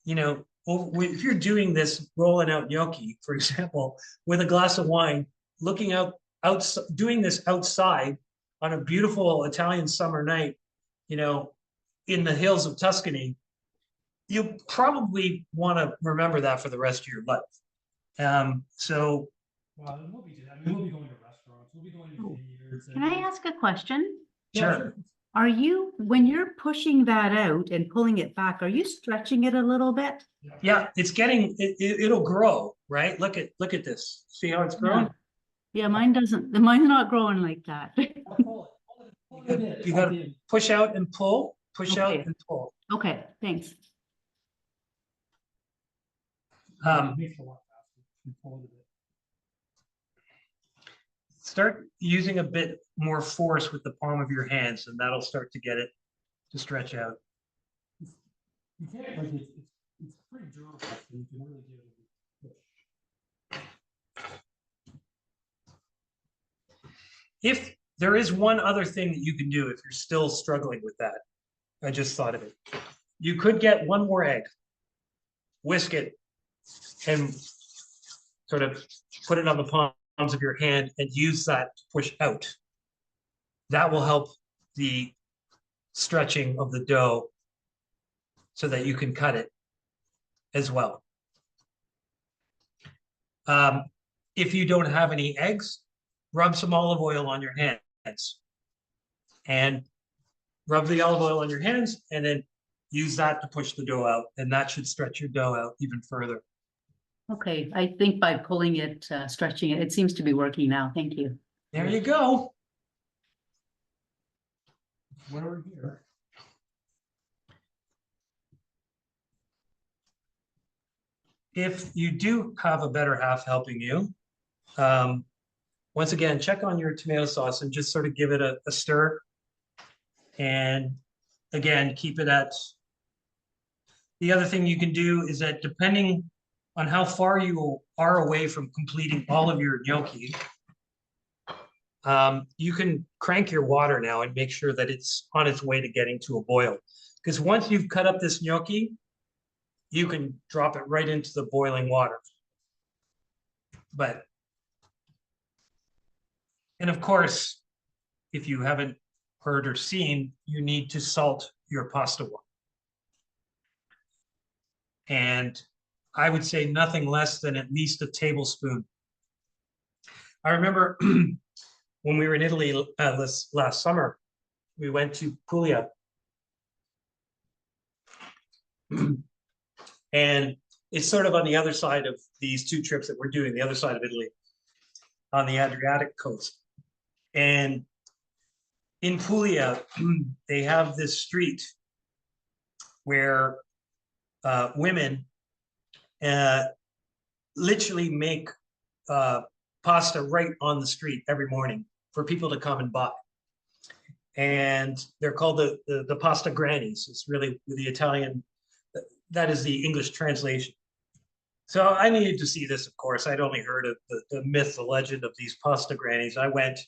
you know, if you're doing this, rolling out gnocchi, for example, with a glass of wine, looking out, doing this outside on a beautiful Italian summer night, you know, in the hills of Tuscany, you probably want to remember that for the rest of your life. So. Well, we'll be going to restaurants. We'll be going to vineyards. Can I ask a question? Sure. Are you, when you're pushing that out and pulling it back, are you stretching it a little bit? Yeah, it's getting, it'll grow, right? Look at this. See how it's growing? Yeah, mine doesn't, mine's not growing like that. You gotta push out and pull, push out and pull. Okay, thanks. Start using a bit more force with the palm of your hands, and that'll start to get it to stretch out. You can't, like, it's pretty durable, so you can really give it a push. If there is one other thing that you can do if you're still struggling with that, I just thought of it. You could get one more egg, whisk it, and sort of put it on the palms of your hand and use that to push out. That will help the stretching of the dough so that you can cut it as well. If you don't have any eggs, rub some olive oil on your hands and rub the olive oil on your hands and then use that to push the dough out, and that should stretch your dough out even further. Okay, I think by pulling it, stretching it, it seems to be working now. Thank you. There you go. When we're here. If you do have a better half helping you, once again, check on your tomato sauce and just sort of give it a stir. And again, keep it at. The other thing you can do is that depending on how far you are away from completing all of your gnocchi, you can crank your water now and make sure that it's on its way to getting to a boil. Because once you've cut up this gnocchi, you can drop it right into the boiling water. And of course, if you haven't heard or seen, you need to salt your pasta water. And I would say nothing less than at least a tablespoon. I remember when we were in Italy last summer, we went to Puglia. And it's sort of on the other side of these two trips that we're doing, the other side of Italy, on the Adriatic coast. And in Puglia, they have this street where women literally make pasta right on the street every morning for people to come and buy. And they're called the pasta grannies. It's really the Italian, that is the English translation. So I needed to see this, of course. I'd only heard of the myth, the legend of these pasta grannies. I went,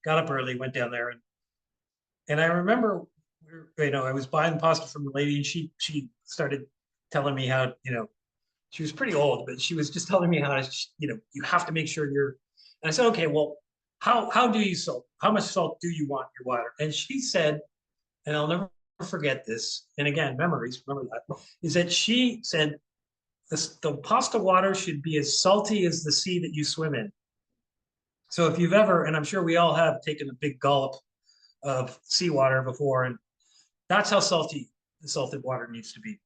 got up early, went down there, and I remember, I was buying pasta from the lady, and she started telling me how, she was pretty old, but she was just telling me how to, you have to make sure and I said, okay, well, how do you salt? How much salt do you want in your water? And she said, and I'll never forget this, and again, memories, remember that, is that she said, the pasta water should be as salty as the sea that you swim in. So if you've ever, and I'm sure we all have, taken a big gulp of seawater before, and that's how salty the salted water needs to be.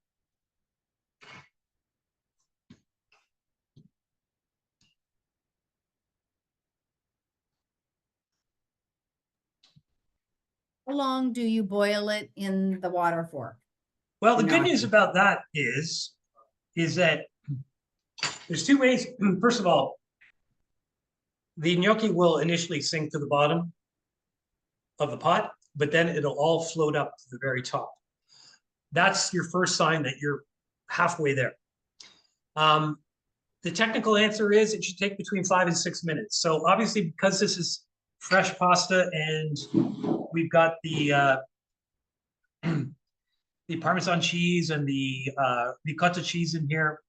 How long do you boil it in the water for? Well, the good news about that is that there's two ways. First of all, the gnocchi will initially sink to the bottom of the pot, but then it'll all float up to the very top. That's your first sign that you're halfway there. The technical answer is it should take between 5 and 6 minutes. So obviously, because this is fresh pasta and we've got the Parmesan cheese and the ricotta cheese in here,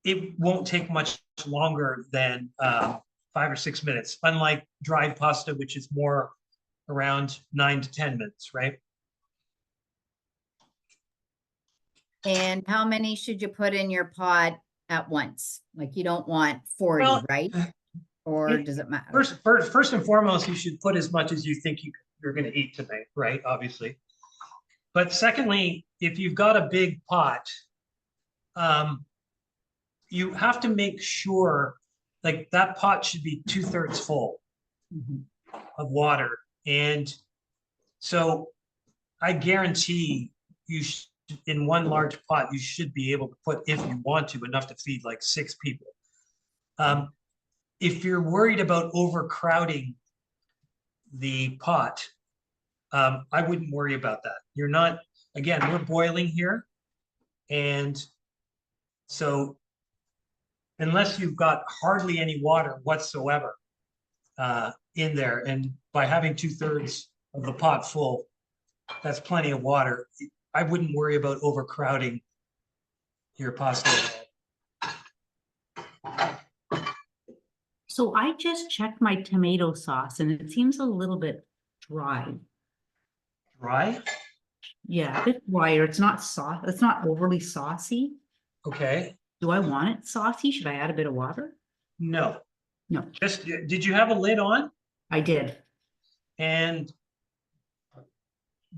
it won't take much longer than 5 or 6 minutes, unlike dried pasta, which is more around 9 to 10 minutes, right? And how many should you put in your pot at once? Like you don't want 40, right? Or does it matter? First and foremost, you should put as much as you think you're going to eat tonight, right? Obviously. But secondly, if you've got a big pot, you have to make sure like that pot should be 2/3 full of water. And so I guarantee you in one large pot, you should be able to put, if you want to, enough to feed like 6 people. If you're worried about overcrowding the pot, I wouldn't worry about that. You're not, again, we're boiling here. And so unless you've got hardly any water whatsoever in there, and by having 2/3 of the pot full, that's plenty of water. I wouldn't worry about overcrowding your pasta. So I just checked my tomato sauce and it seems a little bit dry. Dry? Yeah, a bit drier. It's not sauce. It's not overly saucy. Okay. Do I want it saucy? Should I add a bit of water? No. No. Just, did you have a lid on? I did. And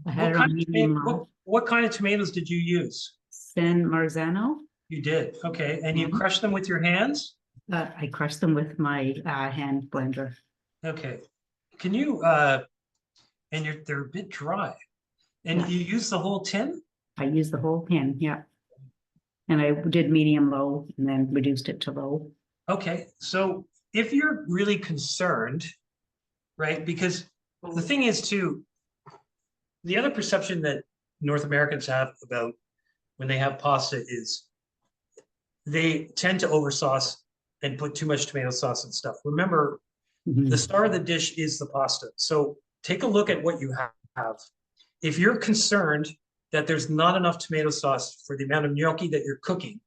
I had it on medium low. what kind of tomatoes did you use? San Marzano. You did. Okay. And you crushed them with your hands? I crushed them with my hand blender. Okay. Can you and they're a bit dry. And you use the whole tin? I used the whole tin, yeah. And I did medium low and then reduced it to low. Okay. So if you're really concerned, right? Because the thing is too, the other perception that North Americans have about when they have pasta is they tend to oversauce and put too much tomato sauce and stuff. Remember, the star of the dish is the pasta. So take a look at what you have. If you're concerned that there's not enough tomato sauce for the amount of gnocchi that you're cooking,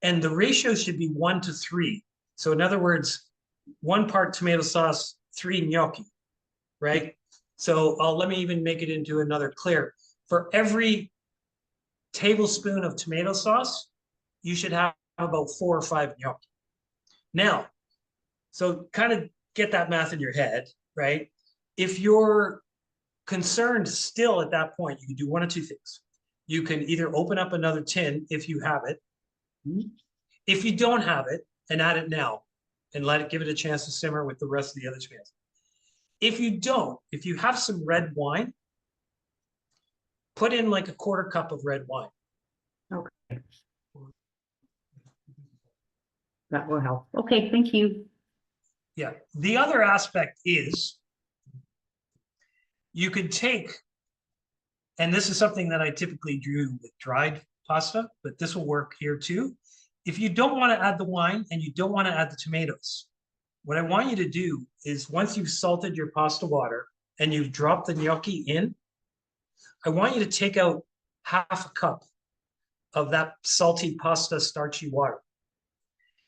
and the ratio should be 1:3. So in other words, 1 part tomato sauce, 3 gnocchi, right? So let me even make it into another clear. For every tablespoon of tomato sauce, you should have about 4 or 5 gnocchi. Now, so kind of get that math in your head, right? If you're concerned still at that point, you can do one of 2 things. You can either open up another tin if you have it. If you don't have it, and add it now and give it a chance to simmer with the rest of the other tomatoes. If you don't, if you have some red wine, put in like a 1/4 cup of red wine. Okay. That will help. Okay, thank you. Yeah. The other aspect is you could take, and this is something that I typically do with dried pasta, but this will work here too. If you don't want to add the wine and you don't want to add the tomatoes, what I want you to do is once you've salted your pasta water and you've dropped the gnocchi in, I want you to take out 1/2 cup of that salty pasta starchy water.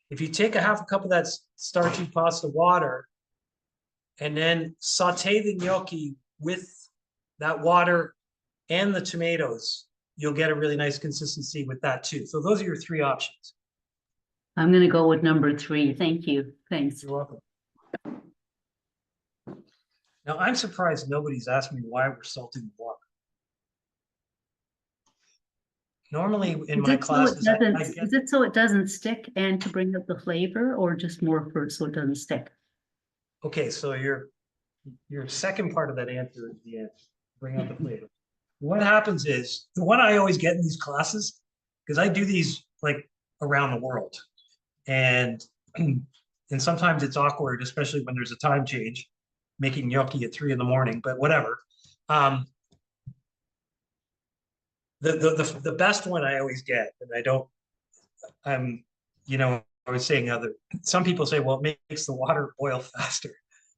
If you take 1/2 cup of that starchy pasta water and then saute the gnocchi with that water and the tomatoes, you'll get a really nice consistency with that too. So those are your 3 options. I'm going to go with number 3. Thank you. Thanks. You're welcome. Now, I'm surprised nobody's asked me why we're salting the water. Normally in my classes, is it so it doesn't stick and to bring up the flavor, or just more for so it doesn't stick? Okay, so your second part of that answer is the answer. Bring out the flavor. What happens is, the one I always get in these classes, because I do these like around the world, and sometimes it's awkward, especially when there's a time change, making gnocchi at 3 in the morning, but whatever. The best one I always get, and I was saying some people say, well, it makes the water boil faster.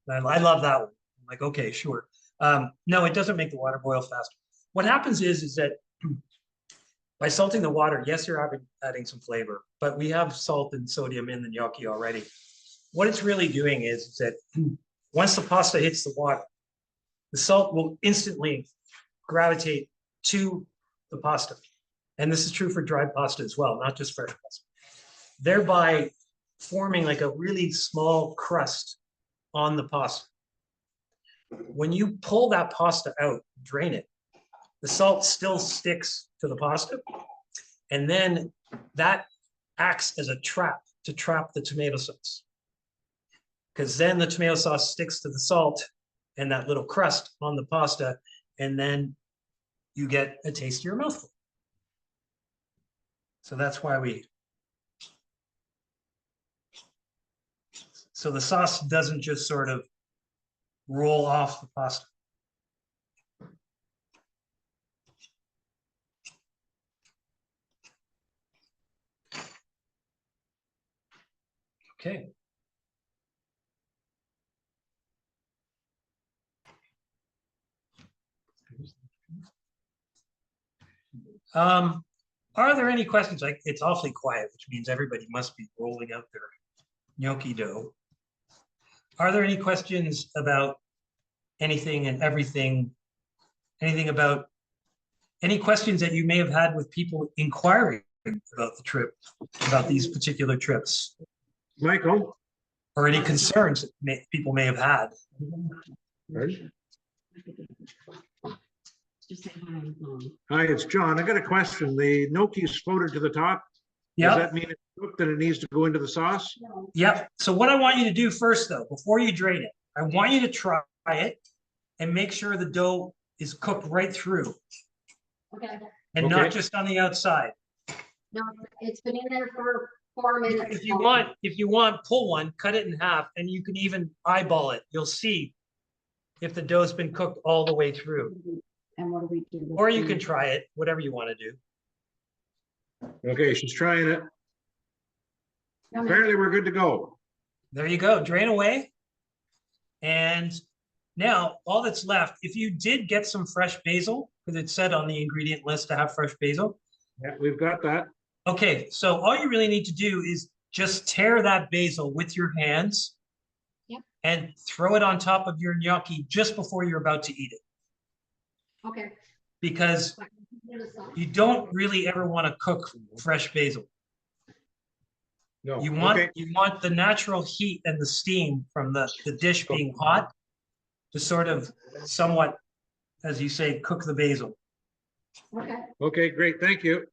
And I love that one. I'm like, okay, sure. No, it doesn't make the water boil faster. What happens is that by salting the water, yes, you're adding some flavor, but we have salt and sodium in the gnocchi already. What it's really doing is that once the pasta hits the water, the salt will instantly gravitate to the pasta. And this is true for dried pasta as well, not just fresh pasta. Thereby forming like a really small crust on the pasta. when you pull that pasta out, drain it, the salt still sticks to the pasta. And then that acts as a trap to trap the tomato sauce. Because then the tomato sauce sticks to the salt and that little crust on the pasta, and then you get a tastier mouthful. So that's why so the sauce doesn't just sort of roll off the pasta. Okay. Are there any questions? Like, it's awfully quiet, which means everybody must be rolling out their gnocchi dough. Are there any questions about anything and everything? Anything about any questions that you may have had with people inquiring about the trip, about these particular trips? Michael? Or any concerns that people may have had? Hi, it's John. I got a question. The gnocchi's floated to the top. Yeah. Does that mean it's cooked and it needs to go into the sauce? Yep. So what I want you to do first, though, before you drain it, I want you to try it and make sure the dough is cooked right through. Okay. And not just on the outside. No, it's been in there for 4 minutes. If you want, pull one, cut it in half, and you can even eyeball it. You'll see if the dough's been cooked all the way through. And what do we do? Or you can try it, whatever you want to do. Okay, she's trying it. Apparently we're good to go. There you go. Drain away. And now all that's left, if you did get some fresh basil, because it said on the ingredient list to have fresh basil. Yeah, we've got that. Okay, so all you really need to do is just tear that basil with your hands. Yep. And throw it on top of your gnocchi just before you're about to eat it. Okay. Because you don't really ever want to cook fresh basil. No. You want the natural heat and the steam from the dish being hot to sort of somewhat, as you say, cook the basil. Okay. Okay, great. Thank you.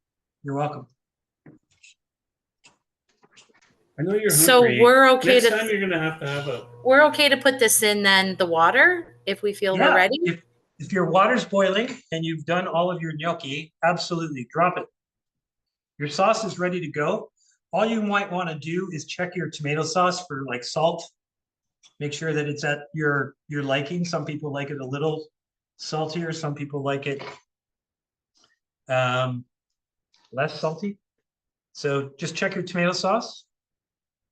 You're welcome. I know you're So hungry. we're okay Next to- time you're gonna have to have a. We're okay to put this in then the water if we feel we're ready? If your water's boiling and you've done all of your gnocchi, absolutely drop it. Your sauce is ready to go. All you might want to do is check your tomato sauce for like salt. Make sure that it's at your liking. Some people like it a little saltier. Some people like it less salty. So just check your tomato sauce.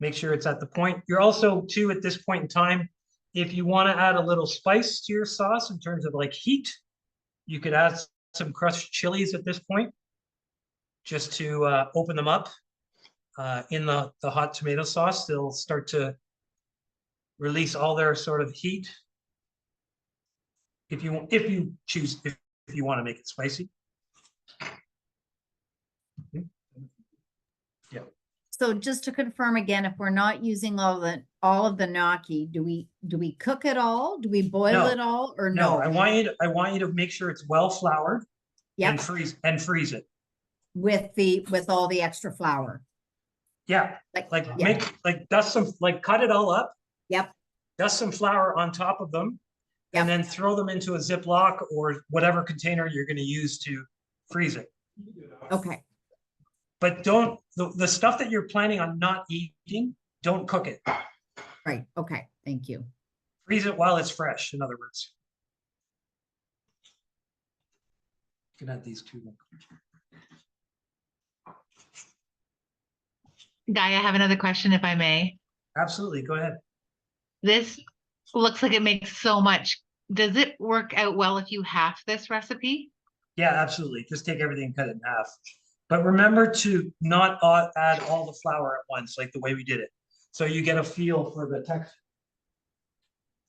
Make sure it's at the point. You're also too at this point in time, if you want to add a little spice to your sauce in terms of like heat, you could add some crushed chilies at this point, just to open them up in the hot tomato sauce. They'll start to release all their sort of heat. If you choose, if you want to make it spicy. Yeah. So just to confirm again, if we're not using all of the gnocchi, do we cook it all? Do we boil it all or no? I want you to make sure it's well floured. Yep. And freeze it. With all the extra flour. Yeah. Cut it all up. Yep. Dust some flour on top of them. And then throw them into a Ziploc or whatever container you're going to use to freeze it. Okay. But don't, the stuff that you're planning on not eating, don't cook it. Right. Okay. Thank you. Freeze it while it's fresh, in other words. You can add these two. Guy, I have another question if I may. Absolutely. Go ahead. This looks like it makes so much. Does it work out well if you half this recipe? Yeah, absolutely. Just take everything and cut it in half. But remember to not add all the flour at once, like the way we did it. So you get a feel for the texture.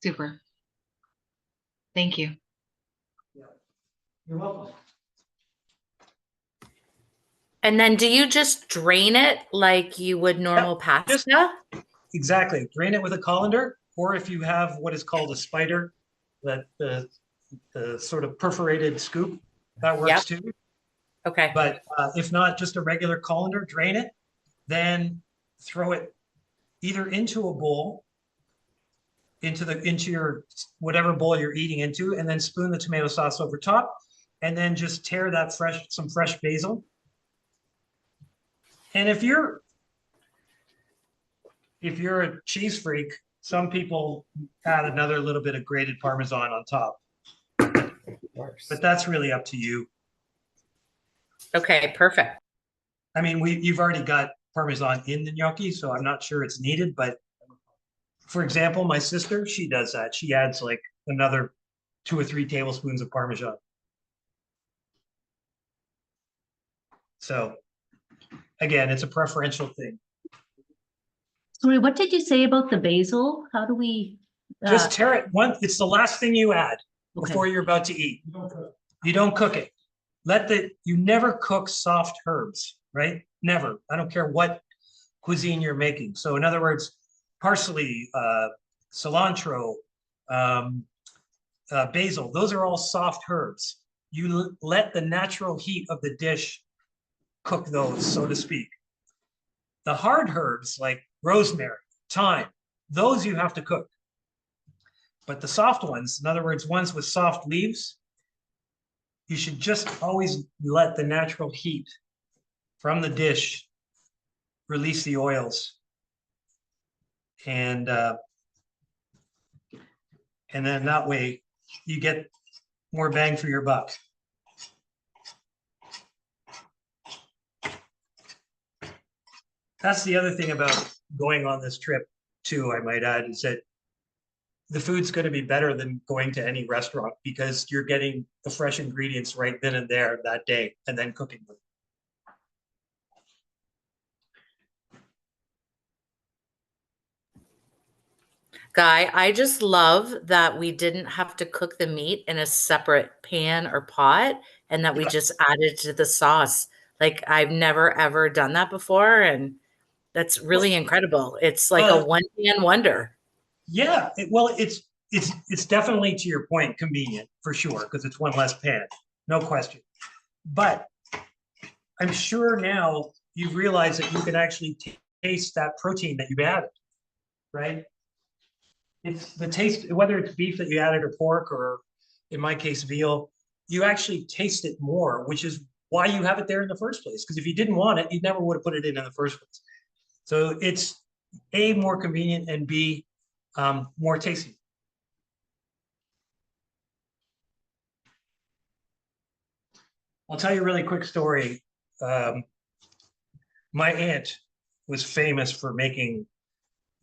Super. Thank you. Yeah. You're welcome. And then do you just drain it like you would normal pasta? Exactly. Drain it with a colander, or if you have what is called a spider, the sort of perforated scoop, that works too. Okay. But if not, just a regular colander, drain it, then throw it either into a bowl, into your whatever bowl you're eating into, and then spoon the tomato sauce over top, and then just tear that some fresh basil. And if you're a cheese freak, some people add another little bit of grated Parmesan on top. But that's really up to you. Okay, perfect. I mean, you've already got Parmesan in the gnocchi, so I'm not sure it's needed. But for example, my sister, she does that. She adds like another 2 or 3 tablespoons of Parmesan. So again, it's a preferential thing. Sorry, what did you say about the basil? How do we? Just tear it once. It's the last thing you add before you're about to eat. You don't cook it. You never cook soft herbs, right? Never. I don't care what cuisine you're making. So in other words, parsley, cilantro, basil, those are all soft herbs. You let the natural heat of the dish cook those, so to speak. The hard herbs like rosemary, thyme, those you have to cook. But the soft ones, in other words, ones with soft leaves, you should just always let the natural heat from the dish release the oils. And then that way you get more bang for your buck. That's the other thing about going on this trip too, I might add, is that the food's going to be better than going to any restaurant because you're getting the fresh ingredients right then and there that day and then cooking them. Guy, I just love that we didn't have to cook the meat in a separate pan or pot and that we just added to the sauce. Like I've never ever done that before. And that's really incredible. It's like a one-pan wonder. Yeah, it's definitely, to your point, convenient for sure because it's one less pan, no question. But I'm sure now you've realized that you can actually taste that protein that you've added, right? It's the taste, whether it's beef that you added or pork or in my case veal, you actually taste it more, which is why you have it there in the first place. Because if you didn't want it, you never would have put it in the first place. So it's A, more convenient, and B, more tasty. I'll tell you a really quick story. My aunt was famous for making,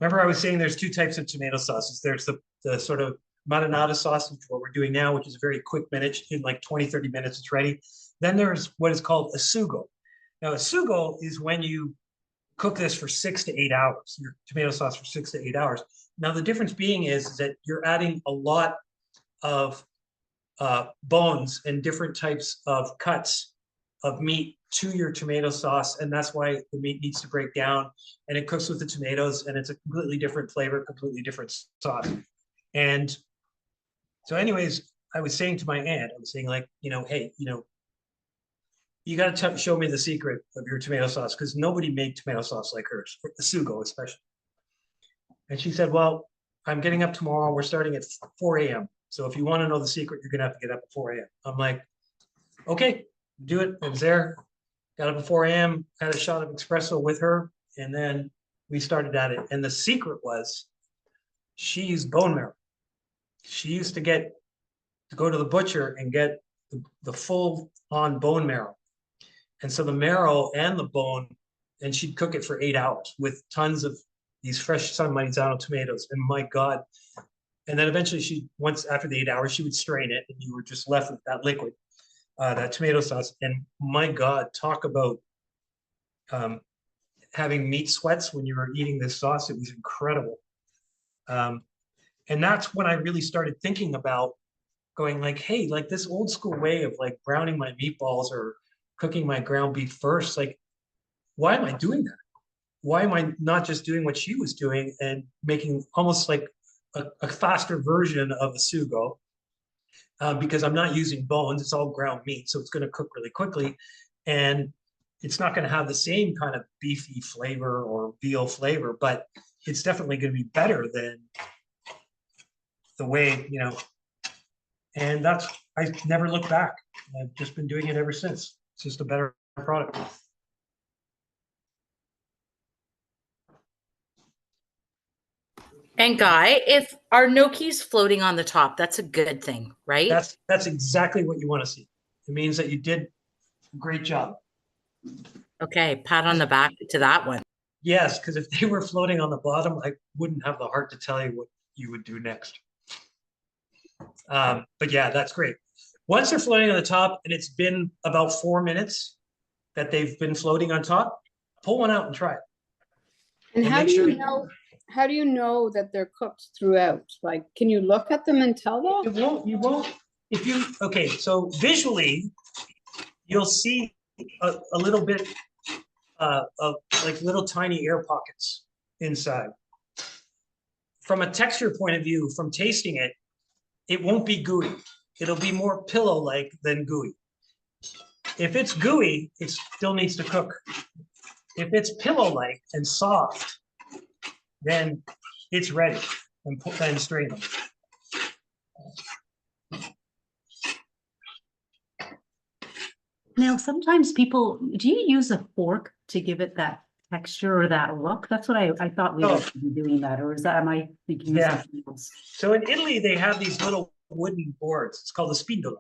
remember I was saying there's 2 types of tomato sauces. There's the sort of marinara sauce, which is what we're doing now, which is a very quick minute, in like 20, 30 minutes, it's ready. Then there's what is called a sugo. Now a sugo is when you cook this for 6 to 8 hours, your tomato sauce for 6 to 8 hours. Now, the difference being is that you're adding a lot of bones and different types of cuts of meat to your tomato sauce. And that's why the meat needs to break down and it cooks with the tomatoes and it's a completely different flavor, completely different sauce. And so anyways, I was saying to my aunt, I was saying like, hey, you got to show me the secret of your tomato sauce because nobody made tomato sauce like hers, the sugo especially. And she said, well, I'm getting up tomorrow. We're starting at 4 a.m. So if you want to know the secret, you're going to have to get up at 4 a.m. I'm like, okay, do it. I was there, got up at 4 a.m., had a shot of espresso with her, and then we started at it. And the secret was she used bone marrow. She used to go to the butcher and get the full on bone marrow. And so the marrow and the bone, and she'd cook it for 8 hours with tons of these fresh San Marzano tomatoes. And my God. And then eventually once after the 8 hours, she would strain it and you were just left with that liquid, that tomato sauce. And my God, talk about having meat sweats when you were eating this sauce. It was incredible. And that's when I really started thinking about going like, hey, like this old school way of like browning my meatballs or cooking my ground beef first, like, why am I doing that? Why am I not just doing what she was doing and making almost like a faster version of a sugo because I'm not using bones. It's all ground meat, so it's going to cook really quickly, and it's not going to have the same kind of beefy flavor or veal flavor, but it's definitely going to be better than the way, you know, and that's, I never looked back. I've just been doing it ever since. It's just a better product. And Guy, if our gnocchi's floating on the top, that's a good thing, right? That's exactly what you want to see. It means that you did a great job. Okay, pat on the back to that one. Yes, because if they were floating on the bottom, I wouldn't have the heart to tell you what you would do next. But yeah, that's great. Once they're floating on the top and it's been about 4 minutes that they've been floating on top, pull one out and try it. And how make do you sure- know, how do you know that they're cooked throughout? Like, can you look at them and tell that? You won't, if you, okay, so visually, you'll see a little bit of like little tiny air pockets inside. From a texture point of view, from tasting it, it won't be gooey. It'll be more pillow-like than gooey. If it's gooey, it still needs to cook. If it's pillow-like and soft, then it's ready, and put that and strain them. Now, sometimes people, do you use a fork to give it that texture or that look? That's what I thought we were doing that, or is that, am I thinking of something else? So in Italy, they have these little wooden boards. It's called a spindola.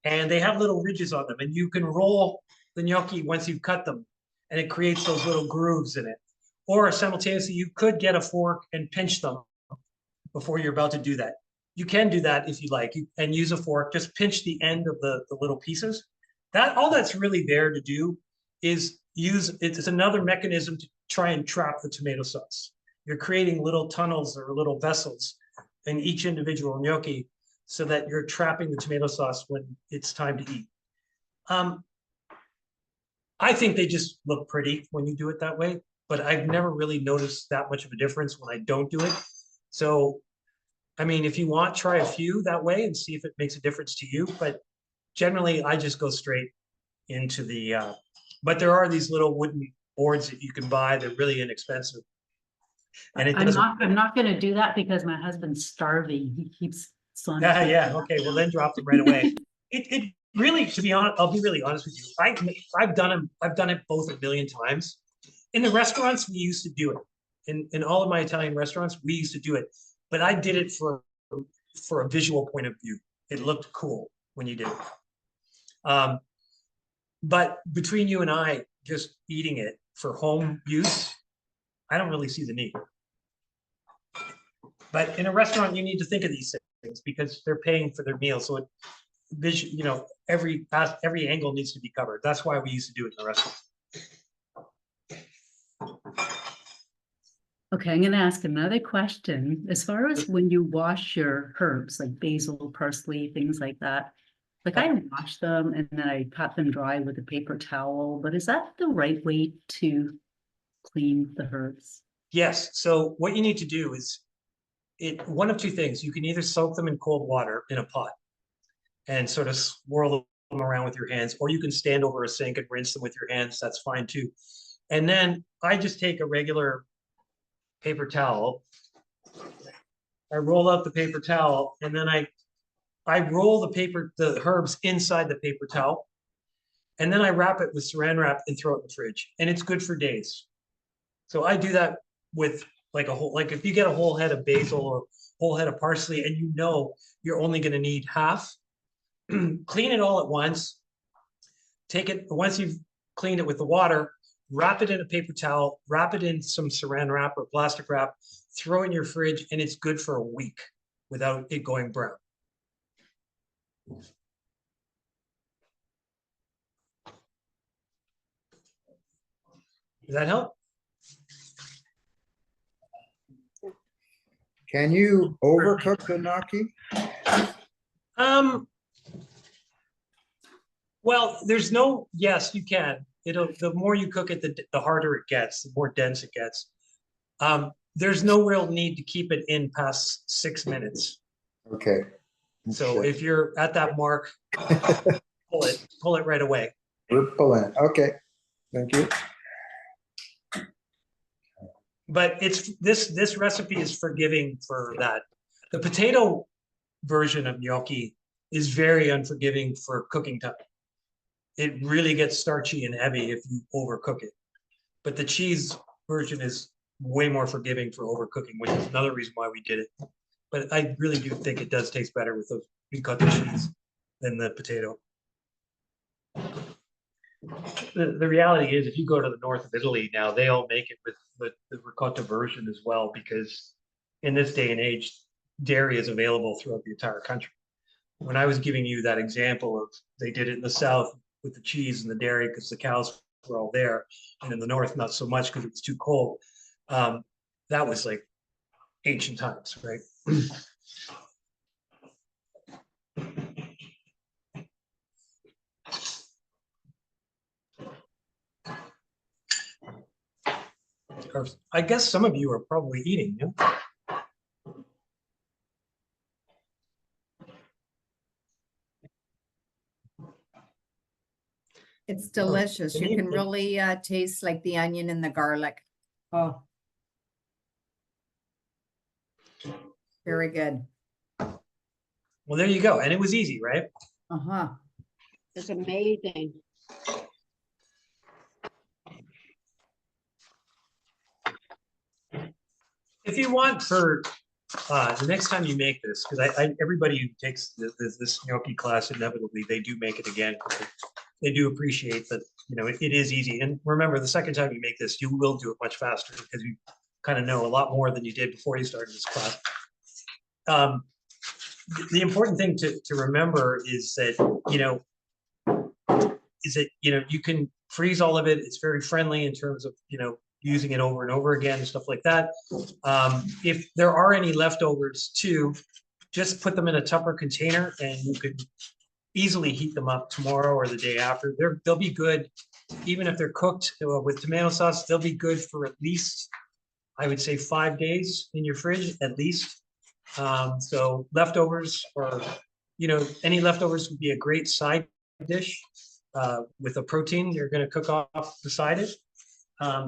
And they have little ridges on them, and you can roll the gnocchi once you've cut them, and it creates those little grooves in it. Or simultaneously, you could get a fork and pinch them before you're about to do that. You can do that if you like, and use a fork, just pinch the end of the little pieces. That, all that's really there to do is it's another mechanism to try and trap the tomato sauce. You're creating little tunnels or little vessels in each individual gnocchi so that you're trapping the tomato sauce when it's time to eat. I think they just look pretty when you do it that way, but I've never really noticed that much of a difference when I don't do it. So, I mean, if you want, try a few that way and see if it makes a difference to you, but generally I just go straight into the, but there are these little wooden boards that you can buy. They're really inexpensive. And it doesn't. I'm not gonna do that because my husband's starving. He keeps son. Yeah, okay, well then drop them right away. It really, to be honest, I'll be really honest with you. I've done it both a million times. In the restaurants, we used to do it. In all of my Italian restaurants, we used to do it. But I did it for a visual point of view. It looked cool when you did it. But between you and I, just eating it for home use, I don't really see the need. But in a restaurant, you need to think of these things because they're paying for their meal. So you know, every angle needs to be covered. That's why we used to do it in the restaurant. Okay, I'm gonna ask another question. As far as when you wash your herbs, like basil, parsley, things like that, like I wash them and then I pat them dry with a paper towel, but is that the right way to clean the herbs? Yes, so what you need to do is one of two things. You can either soak them in cold water in a pot and sort of swirl them around with your hands, or you can stand over a sink and rinse them with your hands. That's fine too. And then I just take a regular paper towel. I roll out the paper towel, and then I roll the herbs inside the paper towel, and then I wrap it with saran wrap and throw it in the fridge, and it's good for days. So I do that with like if you get a whole head of basil or whole head of parsley, and you know you're only going to need half, clean it all at once. Take it once you've cleaned it with the water, wrap it in a paper towel, wrap it in some saran wrap or plastic wrap, throw it in your fridge, and it's good for a week without it going brown. Does that help? Can you overcook the gnocchi? Well, yes, you can. The more you cook it, the harder it gets, the more dense it gets. There's no real need to keep it in past 6 minutes. Okay. So if you're at that mark, pull it right away. We're pulling. Okay. Thank you. But it's this recipe is forgiving for that. The potato version of gnocchi is very unforgiving for cooking time. It really gets starchy and heavy if you overcook it. But the cheese version is way more forgiving for overcooking, which is another reason why we did it. But I really do think it does taste better with the ricotta cheese than the potato. The reality is, if you go to the north of Italy now, they all make it with the ricotta version as well, because in this day and age, dairy is available throughout the entire country. When I was giving you that example of they did it in the south with the cheese and the dairy because the cows were all there, and in the north not so much because it was too cold. That was like ancient times, right? I guess some of you are probably eating. Yeah? It's delicious. You can really taste like the onion and the garlic. Oh, very good. Well, there you go. And it was easy, right? Uh-huh. It's amazing. If you want for the next time you make this, because everybody who takes this gnocchi class, inevitably, they do make it again. They do appreciate that, you know, it is easy. And remember, the second time you make this, you will do it much faster because you kind of know a lot more than you did before you started this class. The important thing to remember is that, you can freeze all of it. It's very friendly in terms of, using it over and over again and stuff like that. If there are any leftovers too, just put them in a Tupper container and you could easily heat them up tomorrow or the day after. They'll be good, even if they're cooked with tomato sauce, they'll be good for at least, I would say, 5 days in your fridge, at least. So leftovers or, any leftovers would be a great side dish with a protein you're going to cook off beside it.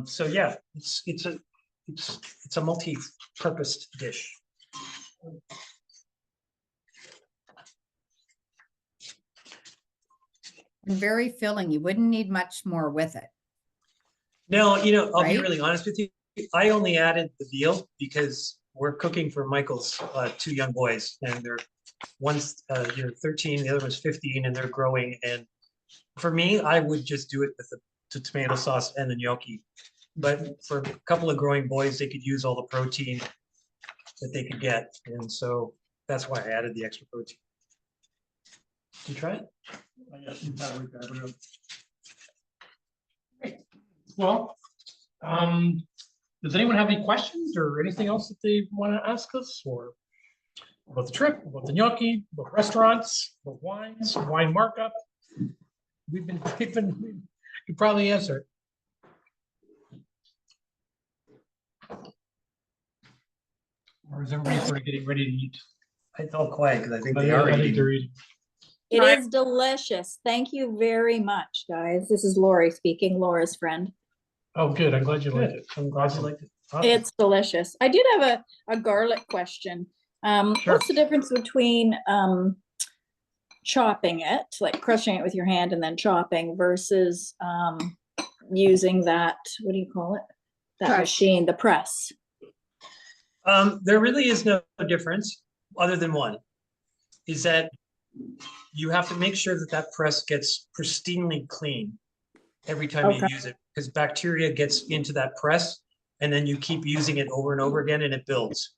So yeah, it's a multi-purpose dish. And very filling. You wouldn't need much more with it. No, I'll be really honest with you. I only added the veal because we're cooking for Michael's 2 young boys, and one's 13, the other one's 15, and they're growing. And for me, I would just do it with the tomato sauce and the gnocchi. But for a couple of growing boys, they could use all the protein that they could get. And so that's why I added the extra protein. Did you try it? Well, does anyone have any questions or anything else that they want to ask us, or about the trip, about the gnocchi, about restaurants, about wines, wine markup? We could probably answer it. Or is everybody sort of getting ready to eat? I felt quiet because I think they are eating. It is delicious. Thank you very much, guys. This is Lori speaking, Laura's friend. Oh, good. I'm glad you liked it. I'm glad you liked it. Awesome. It's delicious. I did have a garlic question. Sure. What's the difference between chopping it, like crushing it with your hand and then chopping, versus using that, what do you call it? That machine, the press? There really is no difference other than one, is that you have to make sure that press gets pristinely clean every time you use it, because bacteria gets into that press and then you keep using it over and over again and it builds.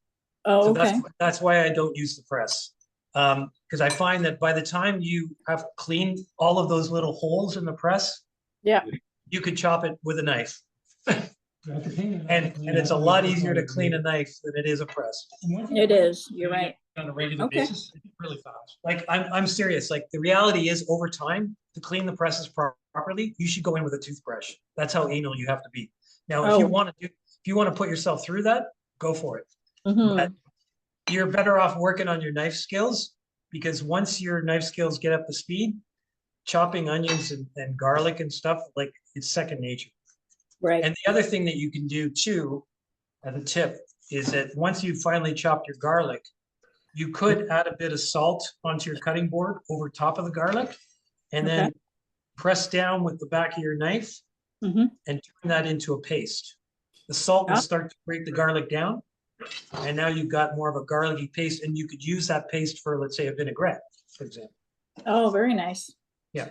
Oh, so that's why I don't use the press. Because I find that by the time you have cleaned all of those little holes in the press, you could chop it with a knife. And it's a lot easier to clean a knife than it is a press. It is. You're right. On a regular basis, really fast. Like I'm serious. Like the reality is, over time, to clean the presses properly, you should go in with a toothbrush. That's how anal you have to be. Now, if you want to put yourself through that, go for it. But you're better off working on your knife skills because once your knife skills get up to speed, chopping onions and garlic and stuff, like it's second nature. Right. And the other thing that you can do too, as a tip, is that once you've finally chopped your garlic, you could add a bit of salt onto your cutting board over top of the garlic, and then press down with the back of your knife and turn that into a paste. The salt will start to break the garlic down, and now you've got more of a garlicky paste, and you could use that paste for, let's say, a vinaigrette, for example. Oh, very nice. Yeah.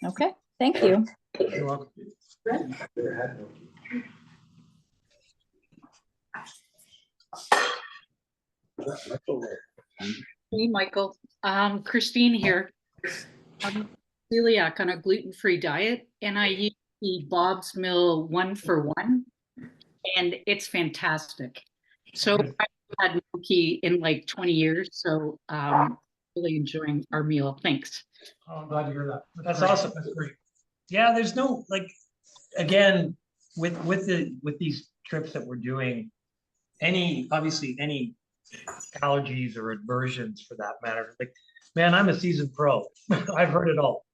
Okay, thank you. You're welcome. Hey, Michael. Christine here. I'm celiac on a gluten-free diet, and I use the Bob's Mill 1-for-1, and it's fantastic. So I've had gnocchi in like 20 years, so really enjoying our meal. Thanks. Oh, I'm glad to hear that. That's awesome. That's great. Yeah, there's no, like, again, with these trips that we're doing, obviously any allergies or aversions for that matter, like, man, I'm a seasoned pro. I've heard it all.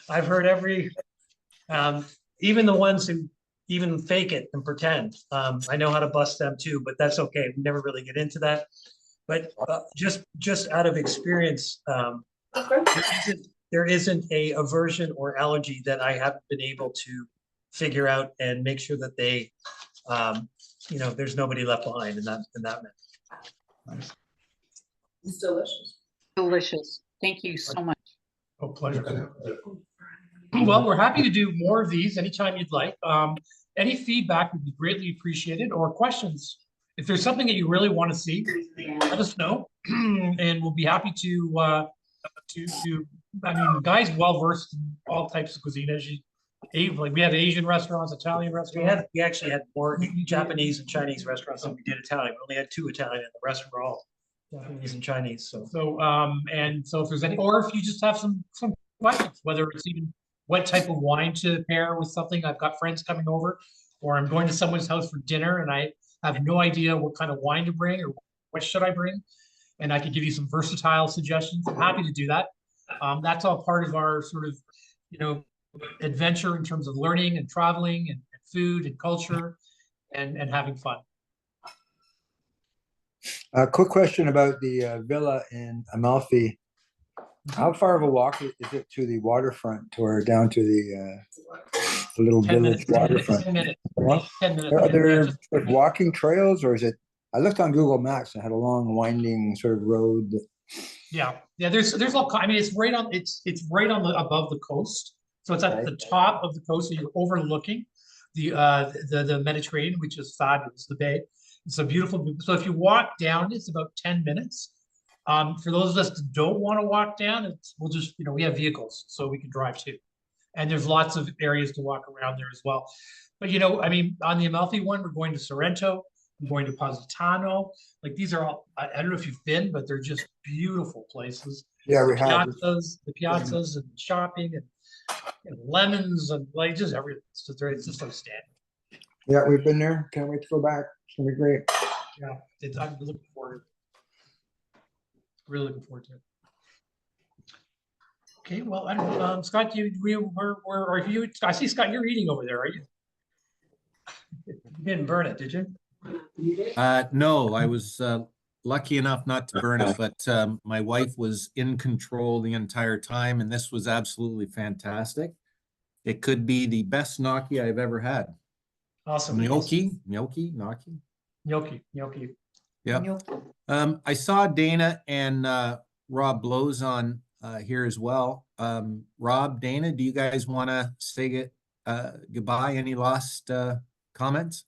I've heard even the ones who even fake it and pretend. I know how to bust them too, but that's okay. We never really get into that. But just out of experience, there isn't a aversion or allergy that I haven't been able to figure out and make sure that they, there's nobody left behind in that manner. It's delicious. Delicious. Thank you so much. Oh, pleasure. Well, we're happy to do more of these anytime you'd like. Any feedback would be greatly appreciated, or questions. If there's something that you really want to see, let us know, and we'll be happy to. I mean, Guy's well versed in all types of cuisine. Like we have Asian restaurants, Italian restaurants. We actually had more Japanese and Chinese restaurants than we did Italian. We only had 2 Italian, and the rest were all Japanese and Chinese. So if there's any, or if you just have some questions, whether it's even what type of wine to pair with something. I've got friends coming over, or I'm going to someone's house for dinner, and I have no idea what kind of wine to bring or what should I bring, and I could give you some versatile suggestions. I'm happy to do that. That's all part of our sort of, adventure in terms of learning and traveling and food and culture and having fun. A quick question about the villa in Amalfi. How far of a walk is it to the waterfront or down to the little village waterfront? 10 minutes. 10 minutes. Are there sort of walking trails, or is it? I looked on Google Maps and had a long, winding sort of road. Yeah. There's all. I mean, it's right on the above the coast, so it's at the top of the coast. So you're overlooking the Mediterranean, which is fabulous. The bay. It's a beautiful. So if you walk down, it's about 10 minutes. For those of us that don't want to walk down, we'll just, we have vehicles, so we can drive too. And there's lots of areas to walk around there as well. But, I mean, on the Amalfi one, we're going to Sorrento, we're going to Positano. Like, these are all, I don't know if you've been, but they're just beautiful places. Yeah, we have. The piazzas and shopping and lemons and like just everything. It's just outstanding. Yeah, we've been there. Can't wait to go back. It's going to be great. Yeah, I'm looking forward to it. Really looking forward to it. Okay, well, I don't know, Scott, are you? I see, Scott, you're eating over there, are you? You didn't burn it, did you? No, I was lucky enough not to burn it, but my wife was in control the entire time, and this was absolutely fantastic. It could be the best gnocchi I've ever had. Awesome. Gnocchi. Yeah. I saw Dana and Rob Blows on here as well. Rob, Dana, do you guys want to say goodbye? Any last comments?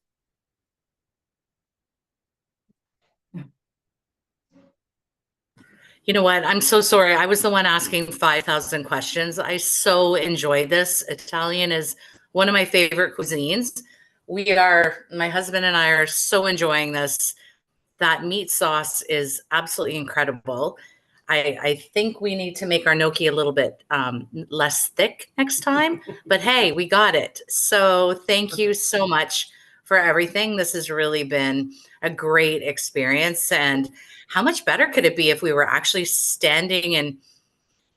You know what? I'm so sorry. I was the one asking 5,000 questions. I so enjoyed this. Italian is one of my favorite cuisines. My husband and I are so enjoying this. That meat sauce is absolutely incredible. I think we need to make our gnocchi a little bit less thick next time, but hey, we got it. So thank you so much for everything. This has really been a great experience. And how much better could it be if we were actually standing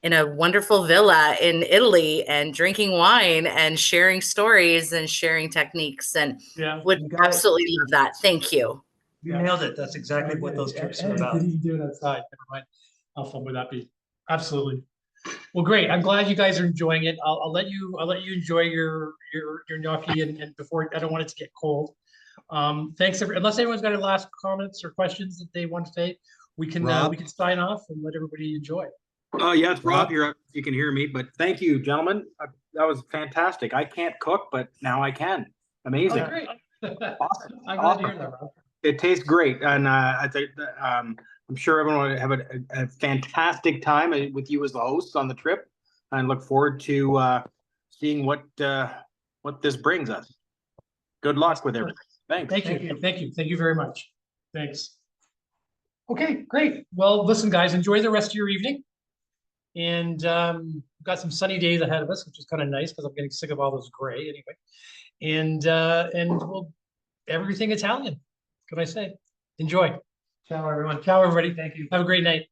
in a wonderful villa in Italy and drinking wine and sharing stories and sharing techniques, and would absolutely love that. Thank you. You nailed it. That's exactly what those trips are about. Didn't even do it outside. Never mind. How fun would that be? Absolutely. Well, great. I'm glad you guys are enjoying it. I'll let you enjoy your gnocchi and before, I don't want it to get cold. Thanks unless anyone's got any last comments or questions that they want to say, we can sign off and let everybody enjoy. Oh, yeah, it's Rob here. If you can hear me, but thank you, gentlemen. That was fantastic. I can't cook, but now I can. Amazing. Oh, great. Awesome. I'm glad to hear that, Rob. It tastes great, and I think I'm sure everyone will have a fantastic time with you as the hosts on the trip, and look forward to seeing what this brings us. Good luck with everything. Thanks. Thank you very much. Thanks. Okay, great. Well, listen, guys, enjoy the rest of your evening. And we've got some sunny days ahead of us, which is kind of nice because I'm getting sick of all this gray anyway. And we'll everything Italian. Could I say? Enjoy. Ciao, everyone. Ciao, everybody. Thank you. Have a great night.